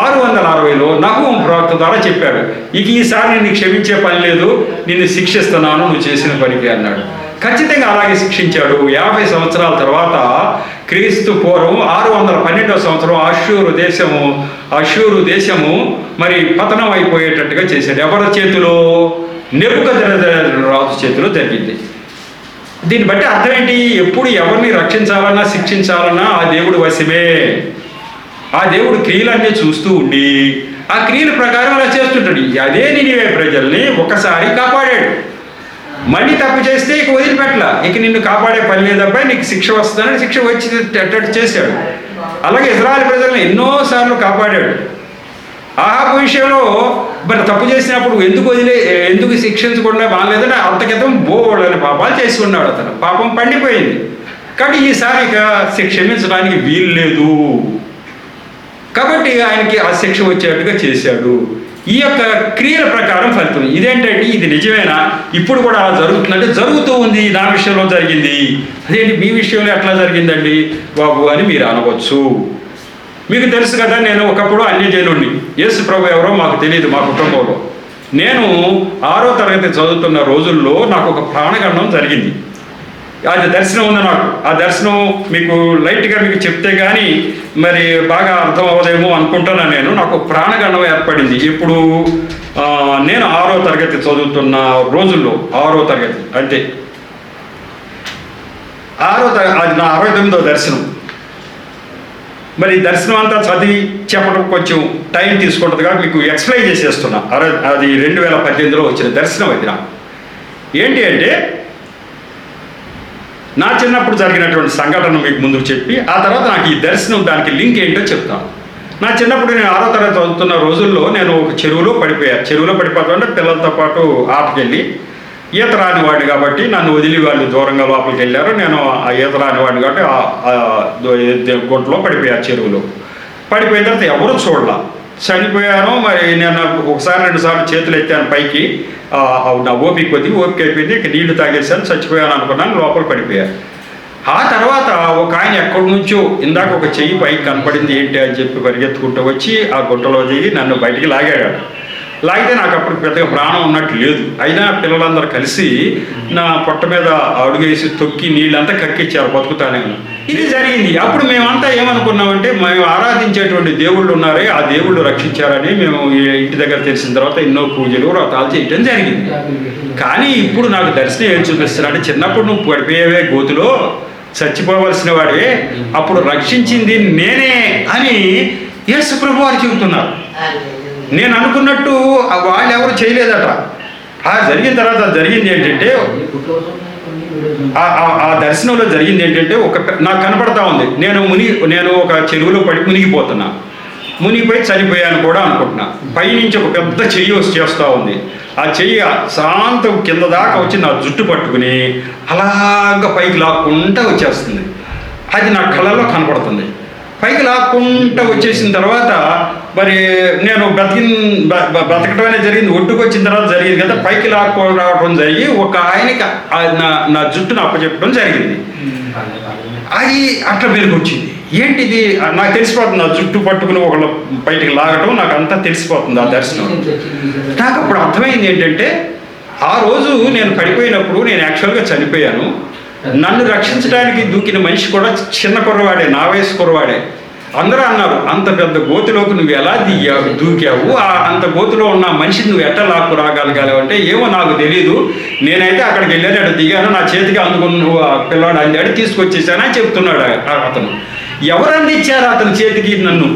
660లో నహూము ప్రవక్త ద్వారా చెప్పాడు, ఈసారి నిన్ను క్షమించే పని లేదు, నిన్ను శిక్షిస్తున్నాను నువ్వు చేసిన పనికి అన్నాడు. ఖచ్చితంగా అలాగే శిక్షించాడు. 50 సంవత్సరాల తర్వాత క్రీస్తు పూర్వం 612వ సంవత్సరం అష్షూరు దేశము మరి పతనం అయిపోయేటట్టుగా చేశాడు. ఎవరి చేతిలో? నెబుకద్నెజరు రాజు చేతిలో జరిగింది. దీన్ని బట్టి అర్థం ఏంటి? ఎప్పుడు ఎవరిని రక్షించాలన్నా శిక్షించాలన్నా ఆ దేవుడు వశమే. ఆ దేవుడు క్రియలన్నీ చూస్తూ ఉండి ఆ క్రియల ప్రకారం అలా చేస్తుంటాడు. అదే నినివే ప్రజల్ని ఒకసారి కాపాడాడు, మళ్ళీ తప్పు చేస్తే ఇక వదిలిపెట్టలా, ఇక నిన్ను కాపాడే పని లేదబ్బా, నీకు శిక్ష వస్తుందని శిక్ష వచ్చి చేశాడు. అలాగే ఇజ్రాయెల్ ప్రజలను ఎన్నోసార్లు కాపాడాడు. ఆహాబు విషయంలో మరి తప్పు చేసినప్పుడు ఎందుకు శిక్షించకుండా బాగాలేదంటే అంత క్రితం బోళ్ళని పాపాలు చేసి ఉన్నాడు అతను, పాపం పండిపోయింది. కాబట్టి ఈసారి ఇక క్షమించడానికి వీలు లేదు, కాబట్టి ఆయనకి ఆ శిక్ష వచ్చేట్టుగా చేశాడు. ఈ యొక్క క్రియల ప్రకారం ఫలితం ఇదేంటంటే ఇది నిజమేనా, ఇప్పుడు కూడా అలా జరుగుతుందంటే జరుగుతూ ఉంది, నా విషయంలో జరిగింది, అదేంటి మీ విషయంలో ఎట్లా జరిగిందండి బాబు అని మీరు అనవచ్చు. మీకు తెలుసు కదా, నేను ఒకప్పుడు అన్యజనుడిని, యేసు ప్రభు ఎవరో మాకు తెలియదు మా కుటుంబంలో. నేను 6వ తరగతి చదువుతున్న రోజుల్లో నాకు ఒక ప్రాణగండం జరిగింది. అది దర్శనం ఉంది నాకు. ఆ దర్శనం మీకు లైట్గా మీకు చెప్తే కానీ మరి బాగా అర్థం అవ్వదేమో అనుకుంటున్నాను. నాకు ప్రాణగండం ఏర్పడింది. ఇప్పుడు నేను 6వ తరగతి చదువుతున్న రోజుల్లో, 6వ తరగతి అంటే అది నా 69వ దర్శనం. మరి దర్శనం అంతా చదివి చెప్పడం కొంచెం టైం తీసుకుంటుంది కాబట్టి మీకు ఎక్స్ప్లెయిన్ చేసేస్తున్నా. అది 2018లో వచ్చిన దర్శనం. అది నాకు ఏంటి అంటే నా చిన్నప్పుడు జరిగినటువంటి సంఘటన మీకు ముందుకు చెప్పి ఆ తర్వాత నాకు ఈ దర్శనం దానికి లింక్ ఏంటో చెప్తాను. నా చిన్నప్పుడు నేను 6వ తరగతి చదువుతున్న రోజుల్లో నేను ఒక చెరువులో పడిపోతుంటే పిల్లలతో పాటు ఆటకెళ్ళి ఈత రాని వాడిని కాబట్టి నన్ను వదిలి వాళ్ళు దూరంగా లోపలికి వెళ్ళారు. నేను ఆ ఈత రాని వాడిని కాబట్టి గుంటలో పడిపోయాను. చెరువులో పడిపోయిన తర్వాత ఎవరు చూడాల, చనిపోయాను. మరి నేను ఒకసారి 2 సార్లు చేతులు ఎత్తాను పైకి, నా ఓపిక అయిపోయింది. ఇక నీళ్లు తాగేసాను, చచ్చిపోయాను అనుకున్నాను, లోపల పడిపోయాను. ఆ తర్వాత ఒక ఆయన ఎక్కడి నుంచో ఇందాక ఒక చెయ్యి పైకి కనపడింది, ఏంటి అని చెప్పి పరిగెత్తుకుంటూ వచ్చి ఆ గుంటలో దిగి నన్ను బయటికి లాగాడు. లాగితే నాకు అప్పుడు పెద్దగా ప్రాణం ఉన్నట్టు లేదు. అయినా పిల్లలందరూ కలిసి నా పొట్ట మీద అడుగేసి తొక్కి నీళ్ళంతా కక్కిచ్చారు, బతుకుతానే. ఇది జరిగింది. అప్పుడు మేమంతా ఏమనుకున్నామంటే మేము ఆరాధించేటువంటి దేవుళ్ళు ఉన్నారే, ఆ దేవుళ్ళు రక్షించారని మేము ఇంటి దగ్గర తెలిసిన తర్వాత ఎన్నో పూజలు వ్రతాలు చేయటం జరిగింది. కానీ ఇప్పుడు నాకు దర్శనం ఏం చూపిస్తున్నాడు, చిన్నప్పుడు నువ్వు పడిపోయేవే గోతులో, చచ్చిపోవలసిన వాడే, అప్పుడు రక్షించింది నేనే అని యేసు ప్రభు వారు చెబుతున్నారు. నేను అనుకున్నట్టు వాళ్ళు ఎవరు చేయలేదట. ఆ జరిగిన తర్వాత జరిగింది ఏంటంటే, ఆ దర్శనంలో జరిగింది ఏంటంటే నాకు కనపడతా ఉంది, నేను ఒక చెరువులో పడి మునిగిపోతున్నా, మునిగిపోయి చనిపోయాను కూడా అనుకుంటున్నా. పైనుంచి ఒక పెద్ద చెయ్యి వచ్చేస్తూ ఉంది. ఆ చెయ్యి శాంతం కింద దాకా వచ్చి నా జుట్టు పట్టుకుని అలాగ పైకి లాక్కుంటూ వచ్చేస్తుంది. అది నా కళ్ళలో కనపడుతుంది. పైకి లాక్కుంటూ వచ్చేసిన తర్వాత మరి నేను బతకటం అనేది జరిగింది. ఒడ్డుకు వచ్చిన తర్వాత జరిగింది కదా, పైకి లాక్కొని రావడం జరిగి ఒక ఆయనకి నా జుట్టును అప్పచెప్పడం జరిగింది. అది అట్లా వెలుగొచ్చింది. ఏంటిది నాకు తెలిసిపోతుంది, నా జుట్టు పట్టుకుని ఒకళ్ళు బయటికి లాగడం నాకు అంతా తెలిసిపోతుంది ఆ దర్శనం. నాకు అప్పుడు అర్థమైంది ఏంటంటే, ఆ రోజు నేను పడిపోయినప్పుడు నేను యాక్చువల్గా చనిపోయాను. నన్ను రక్షించడానికి దూకిన మనిషి కూడా చిన్న కుర్రవాడే, నా వయసు కుర్రవాడే. అందరూ అన్నారు, అంత పెద్ద గోతిలోకి నువ్వు ఎలా దూకావు, అంత గోతిలో ఉన్న మనిషిని నువ్వు ఎట్లా లాక్కు రాగలగాలి అంటే, ఏమో నాకు తెలియదు, నేనైతే అక్కడికి వెళ్ళాను, అక్కడ దిగాను, నా చేతికి అందుకుని నువ్వు పిల్లవాడు అందాడు తీసుకొచ్చేసాను అని చెప్తున్నాడు అతను. ఎవరు అందించారు అతని చేతికి నన్ను?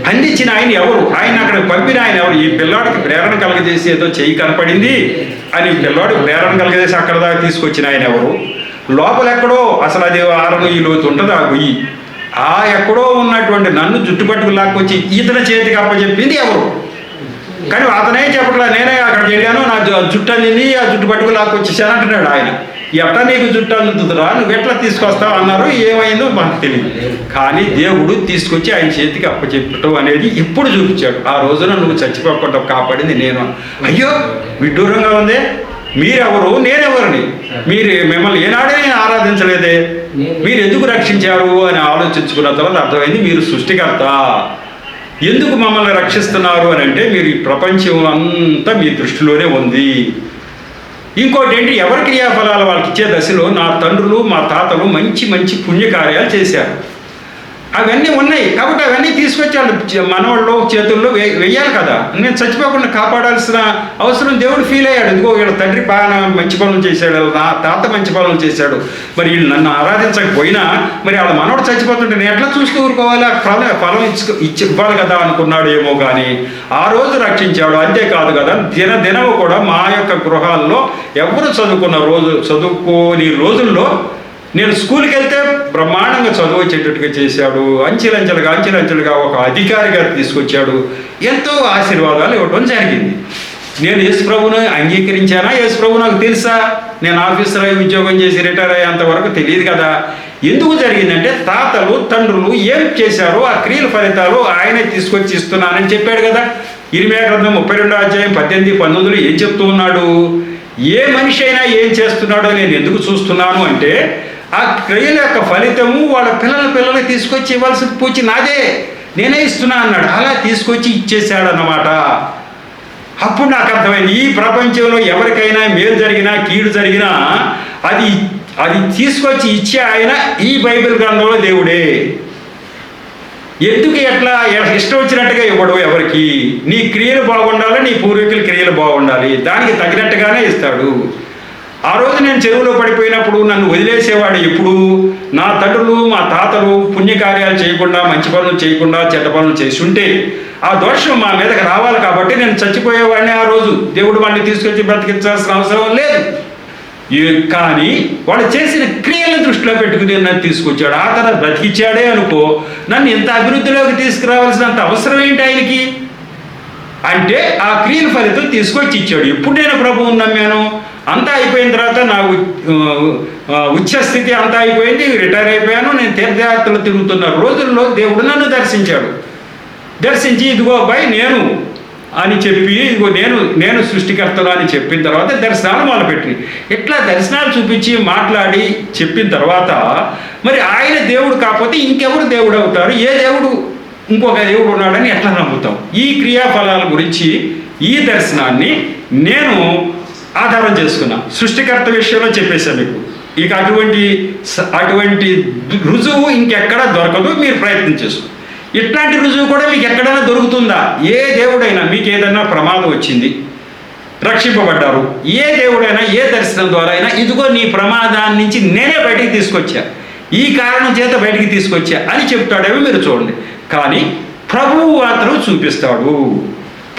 అందించిన ఆయన ఎవరు? ఆయన అక్కడికి పంపిన ఆయన ఎవరు? ఈ పిల్లాడికి ప్రేరణ కలగజేసి ఏదో చెయ్యి కనపడింది అని పిల్లాడికి ప్రేరణ కలగజేసి అక్కడ దాకా తీసుకొచ్చిన ఆయన ఎవరు? లోపల ఎక్కడో అసలు అది 6 లోతు ఉంటుంది ఆ గొయ్యి. ఆ ఎక్కడో ఉన్నటువంటి నన్ను జుట్టు పట్టుకు లాక్కొచ్చి ఇతని చేతికి అప్పచెప్పింది ఎవరు? కానీ అతనే చెప్పట్లా, నేనే అక్కడికి వెళ్ళాను, నా జుట్టు అందింది, ఆ జుట్టు పట్టుకు లాక్కొచ్చేసాను అంటున్నాడు ఆయన. ఎట్లా నీకు జుట్టు అందుతుందిరా, నువ్వు ఎట్లా తీసుకొస్తావు అన్నారు. ఏమైందో మనకు తెలియదు. కానీ దేవుడు తీసుకొచ్చి ఆయన చేతికి అప్పచెప్పటం అనేది ఇప్పుడు చూపించాడు. ఆ రోజున నువ్వు చచ్చిపోకుండా కాపాడింది నేను. అయ్యో విడ్డూరంగా ఉందే, మీరెవరు నేనెవరిని? మిమ్మల్ని ఏనాడే నేను ఆరాధించలేదే, మీరు ఎందుకు రక్షించారు అని ఆలోచించుకున్న తర్వాత అర్థమైంది, మీరు సృష్టికర్త. ఎందుకు మమ్మల్ని రక్షిస్తున్నారు అని అంటే, మీరు ఈ ప్రపంచం అంతా మీ దృష్టిలోనే ఉంది. ఇంకోటి ఏంటి, ఎవరి క్రియాఫలాలు వాళ్ళకి ఇచ్చే దశలో నా తండ్రులు మా తాతలు మంచి మంచి పుణ్యకార్యాలు చేశారు. అవన్నీ ఉన్నాయి కాబట్టి అవన్నీ తీసుకొచ్చి వాళ్ళు మనవాళ్ళు చేతుల్లో వెయ్యాలి కదా. నేను చచ్చిపోకుండా కాపాడాల్సిన అవసరం దేవుడు ఫీల్ అయ్యాడు. ఇదిగో వీళ్ళ తండ్రి బాగా మంచి పనులు చేశాడు, నా తాత మంచి పనులు చేశాడు, మరి వీళ్ళు నన్ను ఆరాధించకపోయినా మరి వాళ్ళ మనవాడు చచ్చిపోతుంటే నేను ఎట్లా చూస్తూ ఊరుకోవాలి, ఫలం ఇవ్వాలి కదా అనుకున్నాడు ఏమో. కానీ ఆ రోజు రక్షించాడు. అంతేకాదు కదా, దినము కూడా మా యొక్క గృహాల్లో ఎవరు చదువుకోని రోజుల్లో నేను స్కూల్కి వెళ్తే బ్రహ్మాండంగా చదువు వచ్చేటట్టుగా చేశాడు, అంచెలంచెలుగా ఒక అధికారిగా తీసుకొచ్చాడు, ఎంతో ఆశీర్వాదాలు ఇవ్వడం జరిగింది. నేను యేసు ప్రభువును అంగీకరించానా? యేసు ప్రభు నాకు తెలుసా? నేను ఆఫీసర్ అయి ఉద్యోగం చేసి రిటైర్ అయ్యేంత వరకు తెలియదు కదా. ఎందుకు జరిగిందంటే తాతలు తండ్రులు ఏం చేశారో ఆ క్రియల ఫలితాలు ఆయనే తీసుకొచ్చి ఇస్తున్నానని చెప్పాడు కదా. ఇర్మియా గ్రంథం 32:18-19 ఏం చెప్తూ ఉన్నాడు? ఏ మనిషి అయినా ఏం చేస్తున్నాడో నేను ఎందుకు చూస్తున్నాను అంటే ఆ క్రియల యొక్క ఫలితము వాళ్ళ పిల్లలకి తీసుకొచ్చి ఇవ్వాల్సిన పూచి నాదే, నేనే ఇస్తున్నా అన్నాడు. అలా తీసుకొచ్చి ఇచ్చేసాడన్నమాట. అప్పుడు నాకు అర్థమైంది, ఈ ప్రపంచంలో ఎవరికైనా మేలు జరిగినా కీడు జరిగినా అది తీసుకొచ్చి ఇచ్చే ఆయన ఈ బైబిల్ గ్రంథంలో దేవుడే. ఎందుకు ఎట్లా ఇష్టం వచ్చినట్టుగా ఇవ్వడు ఎవరికి. నీ క్రియలు బాగుండాలి, నీ పూర్వీకుల క్రియలు బాగుండాలి, దానికి తగినట్టుగానే ఇస్తాడు. ఆ రోజు నేను చెరువులో పడిపోయినప్పుడు నన్ను వదిలేసేవాడు. ఎప్పుడు నా తండ్రులు మా తాతలు పుణ్యకార్యాలు చేయకుండా, మంచి పనులు చేయకుండా, చెడ్డ పనులు చేసి ఉంటే ఆ దోషం మా మీదకి రావాలి కాబట్టి నేను చచ్చిపోయేవాడిని. ఆ రోజు దేవుడు వాడిని తీసుకొచ్చి బ్రతికించాల్సిన అవసరం లేదు. కానీ వాడు చేసిన క్రియలను దృష్టిలో పెట్టుకుని నన్ను తీసుకొచ్చాడు. ఆ తర్వాత బ్రతికిచ్చాడే అనుకో, నన్ను ఇంత అభివృద్ధిలోకి తీసుకురావాల్సినంత అవసరం ఏంటి ఆయనకి అంటే ఆ క్రియల ఫలితం తీసుకొచ్చి ఇచ్చాడు. ఇప్పుడు నేను ప్రభువుని నమ్మాను, అంతా అయిపోయిన తర్వాత నా ఉచ్చస్థితి అంతా అయిపోయింది, రిటైర్ అయిపోయాను, నేను తీర్థయాత్రలు తిరుగుతున్న రోజుల్లో దేవుడు నన్ను దర్శించి ఇదిగో అబ్బాయి నేను అని చెప్పి, ఇదిగో నేను సృష్టికర్తను అని చెప్పిన తర్వాత దర్శనాలు మొదలుపెట్టి ఇట్లా దర్శనాలు చూపించి మాట్లాడి చెప్పిన తర్వాత మరి ఆయన దేవుడు కాకపోతే ఇంకెవరు దేవుడు అవుతారు? ఏ దేవుడు ఇంకొక దేవుడు ఉన్నాడని ఎట్లా నమ్ముతాం? ఈ క్రియాఫలాల గురించి ఈ దర్శనాన్ని నేను ఆధారం చేసుకున్నా. సృష్టికర్త విషయంలో చెప్పేశాను మీకు. ఇక అటువంటి రుజువు ఇంకెక్కడా దొరకదు, మీరు ప్రయత్నం చేసుకో. ఇట్లాంటి రుజువు కూడా మీకు ఎక్కడైనా దొరుకుతుందా? ఏ దేవుడైనా మీకు ఏదైనా ప్రమాదం వచ్చింది, రక్షింపబడ్డారు, ఏ దేవుడైనా ఏ దర్శనం ద్వారా అయినా ఇదిగో నీ ప్రమాదాన్ని నుంచి నేనే బయటికి తీసుకొచ్చా, ఈ కారణం చేత బయటికి తీసుకొచ్చా అని చెప్తాడేమో మీరు చూడండి. కానీ ప్రభువు మాత్రం చూపిస్తాడు.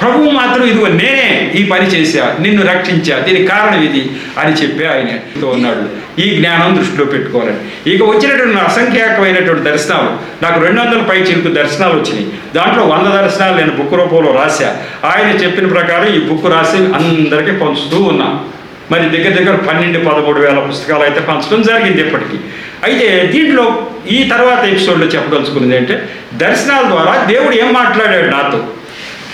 ప్రభువు మాత్రం ఇదిగో నేనే ఈ పని చేశా, నిన్ను రక్షించా, దీనికి కారణం ఇది అని చెప్పి ఆయన ఉన్నాడు. ఈ జ్ఞానం దృష్టిలో పెట్టుకోవాలని. ఇక వచ్చినటువంటి అసంఖ్యాకమైనటువంటి దర్శనాలు, నాకు 200 పై చిలుకు దర్శనాలు వచ్చినాయి. దాంట్లో 100 దర్శనాలు నేను బుక్ రూపంలో రాశా. ఆయన చెప్పిన ప్రకారం ఈ బుక్ రాసి అందరికీ పంచుతూ ఉన్నా. మరి దగ్గర 12-13 వేల పుస్తకాలు అయితే పంచడం జరిగింది ఇప్పటికీ. అయితే దీంట్లో ఈ తర్వాత ఎపిసోడ్లో చెప్పదలుచుకున్నది అంటే దర్శనాల ద్వారా దేవుడు ఏం మాట్లాడాడు నాతో.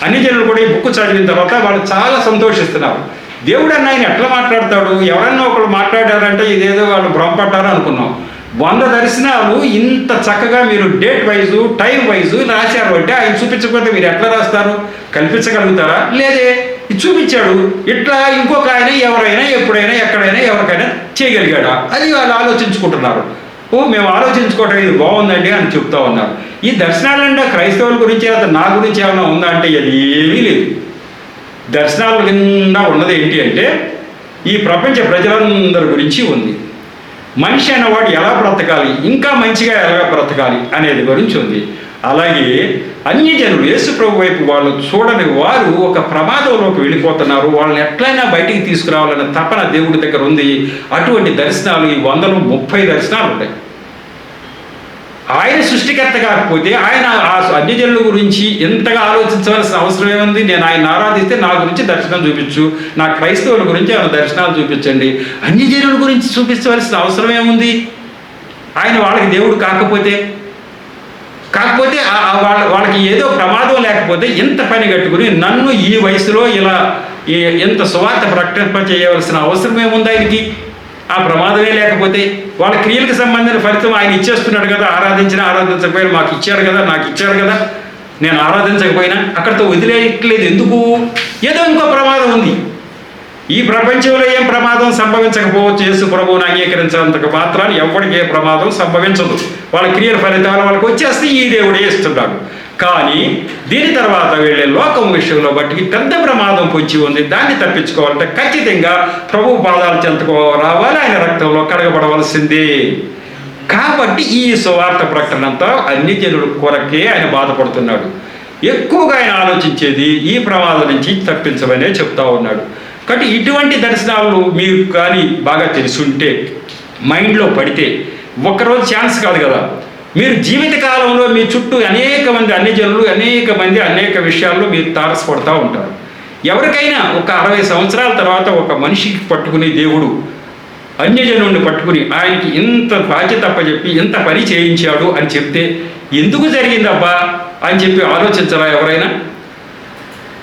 అన్ని జనులు కూడా ఈ బుక్ చదివిన తర్వాత వాళ్ళు చాలా సంతోషిస్తున్నారు. దేవుడు అన్న ఆయన ఎట్లా మాట్లాడతాడు? ఎవరన్నా ఒకళ్ళు మాట్లాడారంటే ఇదేదో వాళ్ళు భ్రమపడ్డారు అనుకున్నాం. 100 దర్శనాలు ఇంత చక్కగా మీరు డేట్ వైజు టైం వైజు రాశారు అంటే ఆయన చూపించకపోతే మీరు ఎట్లా రాస్తారు? కల్పించగలుగుతారా? లేదే, ఇది చూపించాడు. ఇట్లా ఇంకొక ఆయన ఎవరైనా ఎప్పుడైనా ఎక్కడైనా ఎవరికైనా చేయగలిగాడా? అది వాళ్ళు ఆలోచించుకుంటున్నారు. మేము ఆలోచించుకోవటం ఇది బాగుందండి అని చెప్తా ఉన్నారు. ఈ దర్శనాలంటే క్రైస్తవుల గురించి లేదా నా గురించి ఏమైనా ఉందా అంటే అది ఏమీ లేదు. దర్శనాల కింద ఉన్నది ఏంటి అంటే ఈ ప్రపంచ ప్రజలందరి గురించి ఉంది. మనిషి అనేవాడు ఎలా బ్రతకాలి, ఇంకా మంచిగా ఎలా బ్రతకాలి అనేది గురించి ఉంది. అలాగే అన్య జనులు యేసు ప్రభు వైపు వాళ్ళు చూడని వారు ఒక ప్రమాదంలోకి వెళ్ళిపోతున్నారు. వాళ్ళని ఎట్లయినా బయటికి తీసుకురావాలన్న తపన దేవుడి దగ్గర ఉంది. అటువంటి దర్శనాలు ఈ 130 దర్శనాలు ఉంటాయి. ఆయన సృష్టికర్త కాకపోతే ఆయన ఆ అన్యజనుల గురించి ఎంతగా ఆలోచించవలసిన అవసరం ఏముంది? నేను ఆయన ఆరాధిస్తే నా గురించి దర్శనం చూపించు, నా క్రైస్తవుల గురించి ఆయన దర్శనాలు చూపించండి. అన్యజనుల గురించి చూపించవలసిన అవసరం ఏముంది? ఆయన వాళ్ళకి దేవుడు కాకపోతే వాళ్ళకి ఏదో ప్రమాదం లేకపోతే ఎంత పని కట్టుకుని నన్ను ఈ వయసులో ఇలా ఎంత సువార్త ప్రకటింప చేయవలసిన అవసరం ఏముంది ఆయనకి? ఆ ప్రమాదమే లేకపోతే వాళ్ళ క్రియలకు సంబంధించిన ఫలితం ఆయన ఇచ్చేస్తున్నాడు కదా. ఆరాధించకపోయినా మాకు ఇచ్చారు కదా, నాకు ఇచ్చారు కదా. నేను ఆరాధించకపోయినా అక్కడితో వదిలేయట్లేదు. ఎందుకు? ఏదో ఇంకో ప్రమాదం ఉంది. ఈ ప్రపంచంలో ఏం ప్రమాదం సంభవించకపోవచ్చు. యేసు ప్రభువుని అంగీకరించినంత మాత్రాన్ని ఎవరికి ఏ ప్రమాదం సంభవించదు. వాళ్ళ క్రియల ఫలితాలు వాళ్ళకి వచ్చేస్తే ఈ దేవుడే ఇస్తున్నాడు. కానీ దీని తర్వాత వెళ్ళే లోకం విషయంలో బట్టి పెద్ద ప్రమాదం పొంచి ఉంది. దాన్ని తప్పించుకోవాలంటే ఖచ్చితంగా ప్రభు పాదాలు చెంతకు రావాలి, ఆయన రక్తంలో కడగబడవలసిందే. కాబట్టి ఈ సువార్త ప్రకటన అంతా అన్ని జనుల కొరకే ఆయన బాధపడుతున్నాడు. ఎక్కువగా ఆయన ఆలోచించేది ఈ ప్రమాదం నుంచి తప్పించమనే చెప్తా ఉన్నాడు. కాబట్టి ఇటువంటి దర్శనాలు మీరు కానీ బాగా తెలుసుంటే మైండ్లో పడితే ఒక్కరోజు ఛాన్స్ కాదు కదా, మీరు జీవితకాలంలో మీ చుట్టూ అనేక మంది అన్యజనులు అనేక విషయాల్లో మీరు తారసపడుతూ ఉంటారు. ఎవరికైనా ఒక 60 సంవత్సరాల తర్వాత ఒక మనిషికి పట్టుకుని దేవుడు అన్యజనుడిని పట్టుకుని ఆయనకి ఇంత బాధ్యత అప్పచెప్పి ఇంత పని చేయించాడు అని చెప్తే ఎందుకు జరిగిందబ్బా అని చెప్పి ఆలోచించరా ఎవరైనా?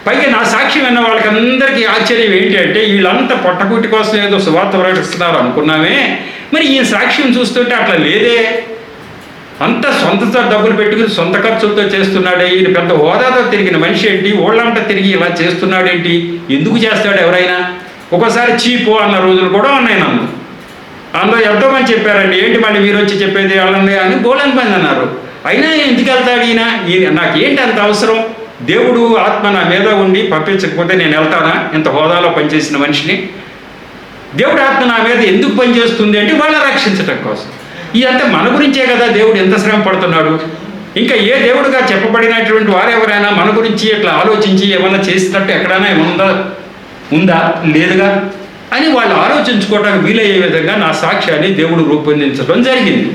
పైగా నా సాక్ష్యం విన్న వాళ్ళకందరికీ ఆశ్చర్యం ఏంటి అంటే, వీళ్ళంతా పొట్టకూటి కోసం ఏదో సువార్త ప్రకటిస్తున్నారు అనుకున్నామే, మరి ఈ సాక్ష్యం చూస్తుంటే అట్లా లేదే, అంత సొంత డబ్బులు పెట్టుకుని సొంత ఖర్చులతో చేస్తున్నాడే, ఈయన పెద్ద హోదాతో తిరిగిన మనిషి ఏంటి, ఓళ్ళంట తిరిగి ఇలా చేస్తున్నాడేంటి, ఎందుకు చేస్తాడు ఎవరైనా? ఒక్కోసారి చీపు అన్న రోజులు కూడా ఉన్నాయి నన్ను. అందులో ఎంతోమంది చెప్పారండి, ఏంటి మళ్ళీ మీరు వచ్చి చెప్పేది వాళ్ళని అని బోలని మంది అన్నారు. అయినా ఎందుకు వెళ్తాడు ఈయన నాకేంటి అంత అవసరం? దేవుడు ఆత్మ నా మీద ఉండి పంపించకపోతే నేను వెళ్తానా ఇంత హోదాలో పనిచేసిన మనిషిని? దేవుడు ఆత్మ నా మీద ఎందుకు పనిచేస్తుంది అంటే వాళ్ళ రక్షించటం కోసం. ఇదంతా మన గురించే కదా దేవుడు ఎంత శ్రమ పడుతున్నాడు. ఇంకా ఏ దేవుడుగా చెప్పబడినటువంటి వారెవరైనా మన గురించి ఇట్లా ఆలోచించి ఏమన్నా చేసినట్టు ఎక్కడైనా ఉందా? లేదుగా అని వాళ్ళు ఆలోచించుకోవడానికి వీలయ్యే విధంగా నా సాక్ష్యాన్ని దేవుడు రూపొందించడం జరిగింది.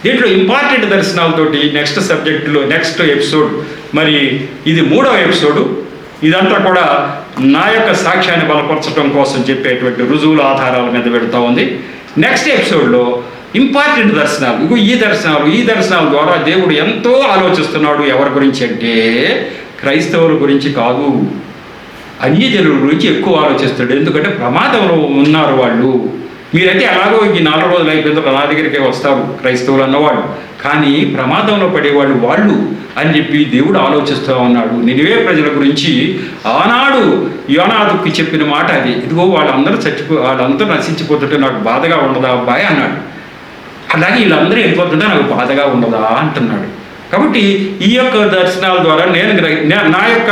దీంట్లో ఇంపార్టెంట్ దర్శనాలతోటి నెక్స్ట్ సబ్జెక్టులో నెక్స్ట్ ఎపిసోడ్, మరి ఇది 3వ ఎపిసోడు. ఇదంతా కూడా నా యొక్క సాక్ష్యాన్ని బలపరచడం కోసం చెప్పేటువంటి రుజువుల ఆధారాల మీద పెడతా ఉంది. నెక్స్ట్ ఎపిసోడ్లో ఇంపార్టెంట్ దర్శనాలు, ఈ దర్శనాల ద్వారా దేవుడు ఎంతో ఆలోచిస్తున్నాడు. ఎవరి గురించి అంటే క్రైస్తవుల గురించి కాదు, అన్యజనుల గురించి ఎక్కువ ఆలోచిస్తాడు. ఎందుకంటే ప్రమాదంలో ఉన్నారు వాళ్ళు. మీరైతే ఎలాగో ఈ 4 రోజులు అయిపోయిందో నా దగ్గరికే వస్తారు క్రైస్తవులు అన్నవాళ్ళు, కానీ ప్రమాదంలో పడేవాళ్ళు వాళ్ళు అని చెప్పి దేవుడు ఆలోచిస్తూ ఉన్నాడు. నినివే ప్రజల గురించి ఆనాడు యోనాదుకి చెప్పిన మాట అది. ఇదిగో వాళ్ళందరూ నశించిపోతుంటే నాకు బాధగా ఉండదా అబ్బాయి అన్నాడు. అలాగే వీళ్ళందరూ వెళ్ళిపోతుంటే నాకు బాధగా ఉండదా అంటున్నాడు. కాబట్టి ఈ యొక్క దర్శనాల ద్వారా నా యొక్క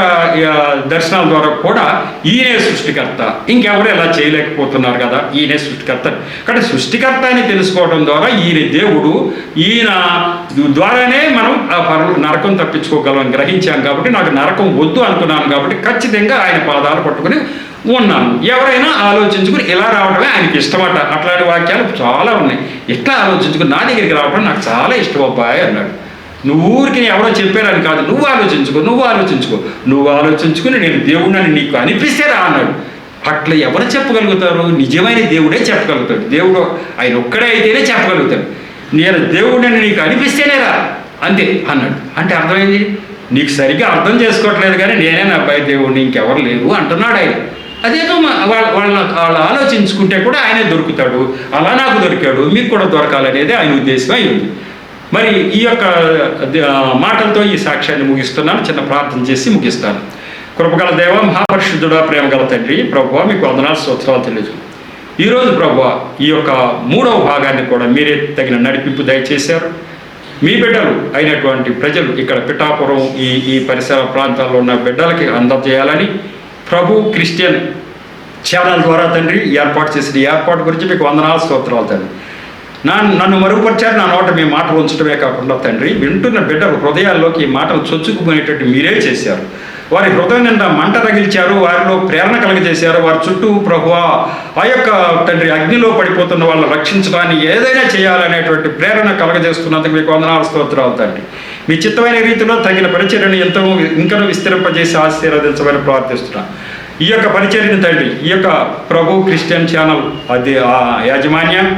దర్శనాల ద్వారా కూడా ఈయనే సృష్టికర్త, ఇంకెవరు ఎలా చేయలేకపోతున్నారు కదా, ఈయనే సృష్టికర్త. కాబట్టి సృష్టికర్త అని తెలుసుకోవడం ద్వారా ఈయన దేవుడు, ఈయన ద్వారానే మనం ఆ నరకం తప్పించుకోగలం గ్రహించాం. కాబట్టి నాకు నరకం వద్దు అనుకున్నాను. కాబట్టి ఖచ్చితంగా ఆయన పాదాలు పట్టుకుని ఉన్నాను. ఎవరైనా ఆలోచించుకుని ఇలా రావడమే ఆయనకి ఇష్టమట. అట్లాంటి వాక్యాలు చాలా ఉన్నాయి. ఇట్లా ఆలోచించుకుని నా దగ్గరికి రావడం నాకు చాలా ఇష్టం అబ్బాయి అన్నాడు. నువ్వు ఊరికి ఎవరో చెప్పారని కాదు, నువ్వు ఆలోచించుకుని నేను దేవుడిని నీకు అనిపిస్తే రా అన్నాడు. అట్లా ఎవరు చెప్పగలుగుతారు? నిజమైన దేవుడే చెప్పగలుగుతాడు. దేవుడు ఆయన ఒక్కడే అయితేనే చెప్పగలుగుతాడు. నేను దేవుడిని నీకు అనిపిస్తేనే రా అంతే అన్నాడు. అంటే అర్థమైంది, నీకు సరిగ్గా అర్థం చేసుకోవట్లేదు కానీ నేనే నా అబ్బాయి దేవుడిని, ఇంకెవరు లేరు అంటున్నాడు ఆయన. అదేదో వాళ్ళు ఆలోచించుకుంటే కూడా ఆయనే దొరుకుతాడు. అలా నాకు దొరికాడు, మీకు కూడా దొరకాలనేది ఆయన ఉద్దేశం అయింది. మరి ఈ యొక్క మాటలతో ఈ సాక్ష్యాన్ని ముగిస్తున్నాను. చిన్న ప్రార్థన చేసి ముగిస్తాను. కృపగల దేవ, మహాపరిశుద్ధుడా, ప్రేమగల తండ్రి, ప్రభువా మీకు వందనాలు స్తోత్రాలు తెలియజు. ఈరోజు ప్రభువా ఈ యొక్క 3వ భాగాన్ని కూడా మీరే తగిన నడిపింపు దయచేశారు. మీ బిడ్డలు అయినటువంటి ప్రజలు ఇక్కడ పిఠాపురం ఈ పరిసర ప్రాంతాల్లో ఉన్న బిడ్డలకి అందజేయాలని ప్రభు క్రిస్టియన్ ఛానల్ ద్వారా తండ్రి ఏర్పాటు చేసిన ఏర్పాటు గురించి మీకు వందనాలు స్తోత్రాలు తండ్రి. నన్ను మరుగుపరిచారు. నా నోట మీ మాటలు ఉంచడమే కాకుండా తండ్రి వింటున్న బిడ్డలు హృదయాల్లోకి ఈ మాటలు చొచ్చుకుపోయేటట్టు మీరే చేశారు. వారి హృదయం నిండా మంట రగిల్చారు, వారిలో ప్రేరణ కలగజేశారు. వారి చుట్టూ ప్రభువా ఆ యొక్క తండ్రి అగ్నిలో పడిపోతున్న వాళ్ళని రక్షించడానికి ఏదైనా చేయాలనేటువంటి ప్రేరణ కలగజేస్తున్నందుకు మీకు వందనాలు స్తోత్రాలు తండ్రి. మీ చిత్తమైన రీతిలో తగిన పరిచర్యను ఎంతో ఇంకా విస్తరింపజేసి ఆశీర్వదించమని ప్రార్థిస్తున్నాను. ఈ యొక్క పరిచర్యను తండ్రి ఈ యొక్క ప్రభు క్రిస్టియన్ ఛానల్ అది యాజమాన్యం,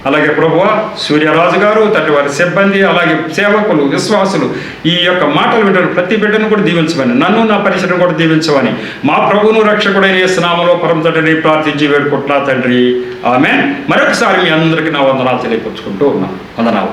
అలాగే ప్రభువ సూర్యరాజు గారు, తండ్రి వారి సిబ్బంది, అలాగే సేవకులు, విశ్వాసులు ఈ యొక్క మాటలు వింటారు ప్రతి బిడ్డను కూడా దీవించమని, నన్ను నా పరిసరం కూడా దీవించమని మా ప్రభువును రక్షకుడైన యేసు నామములో పరమ తండ్రిని ప్రార్థించి వేడుకుంటున్నా తండ్రి. ఆమేన్. మరొకసారి మీ అందరికీ నా వందనాలు తెలియపరుచుకుంటూ ఉన్నాను. వందనాలు.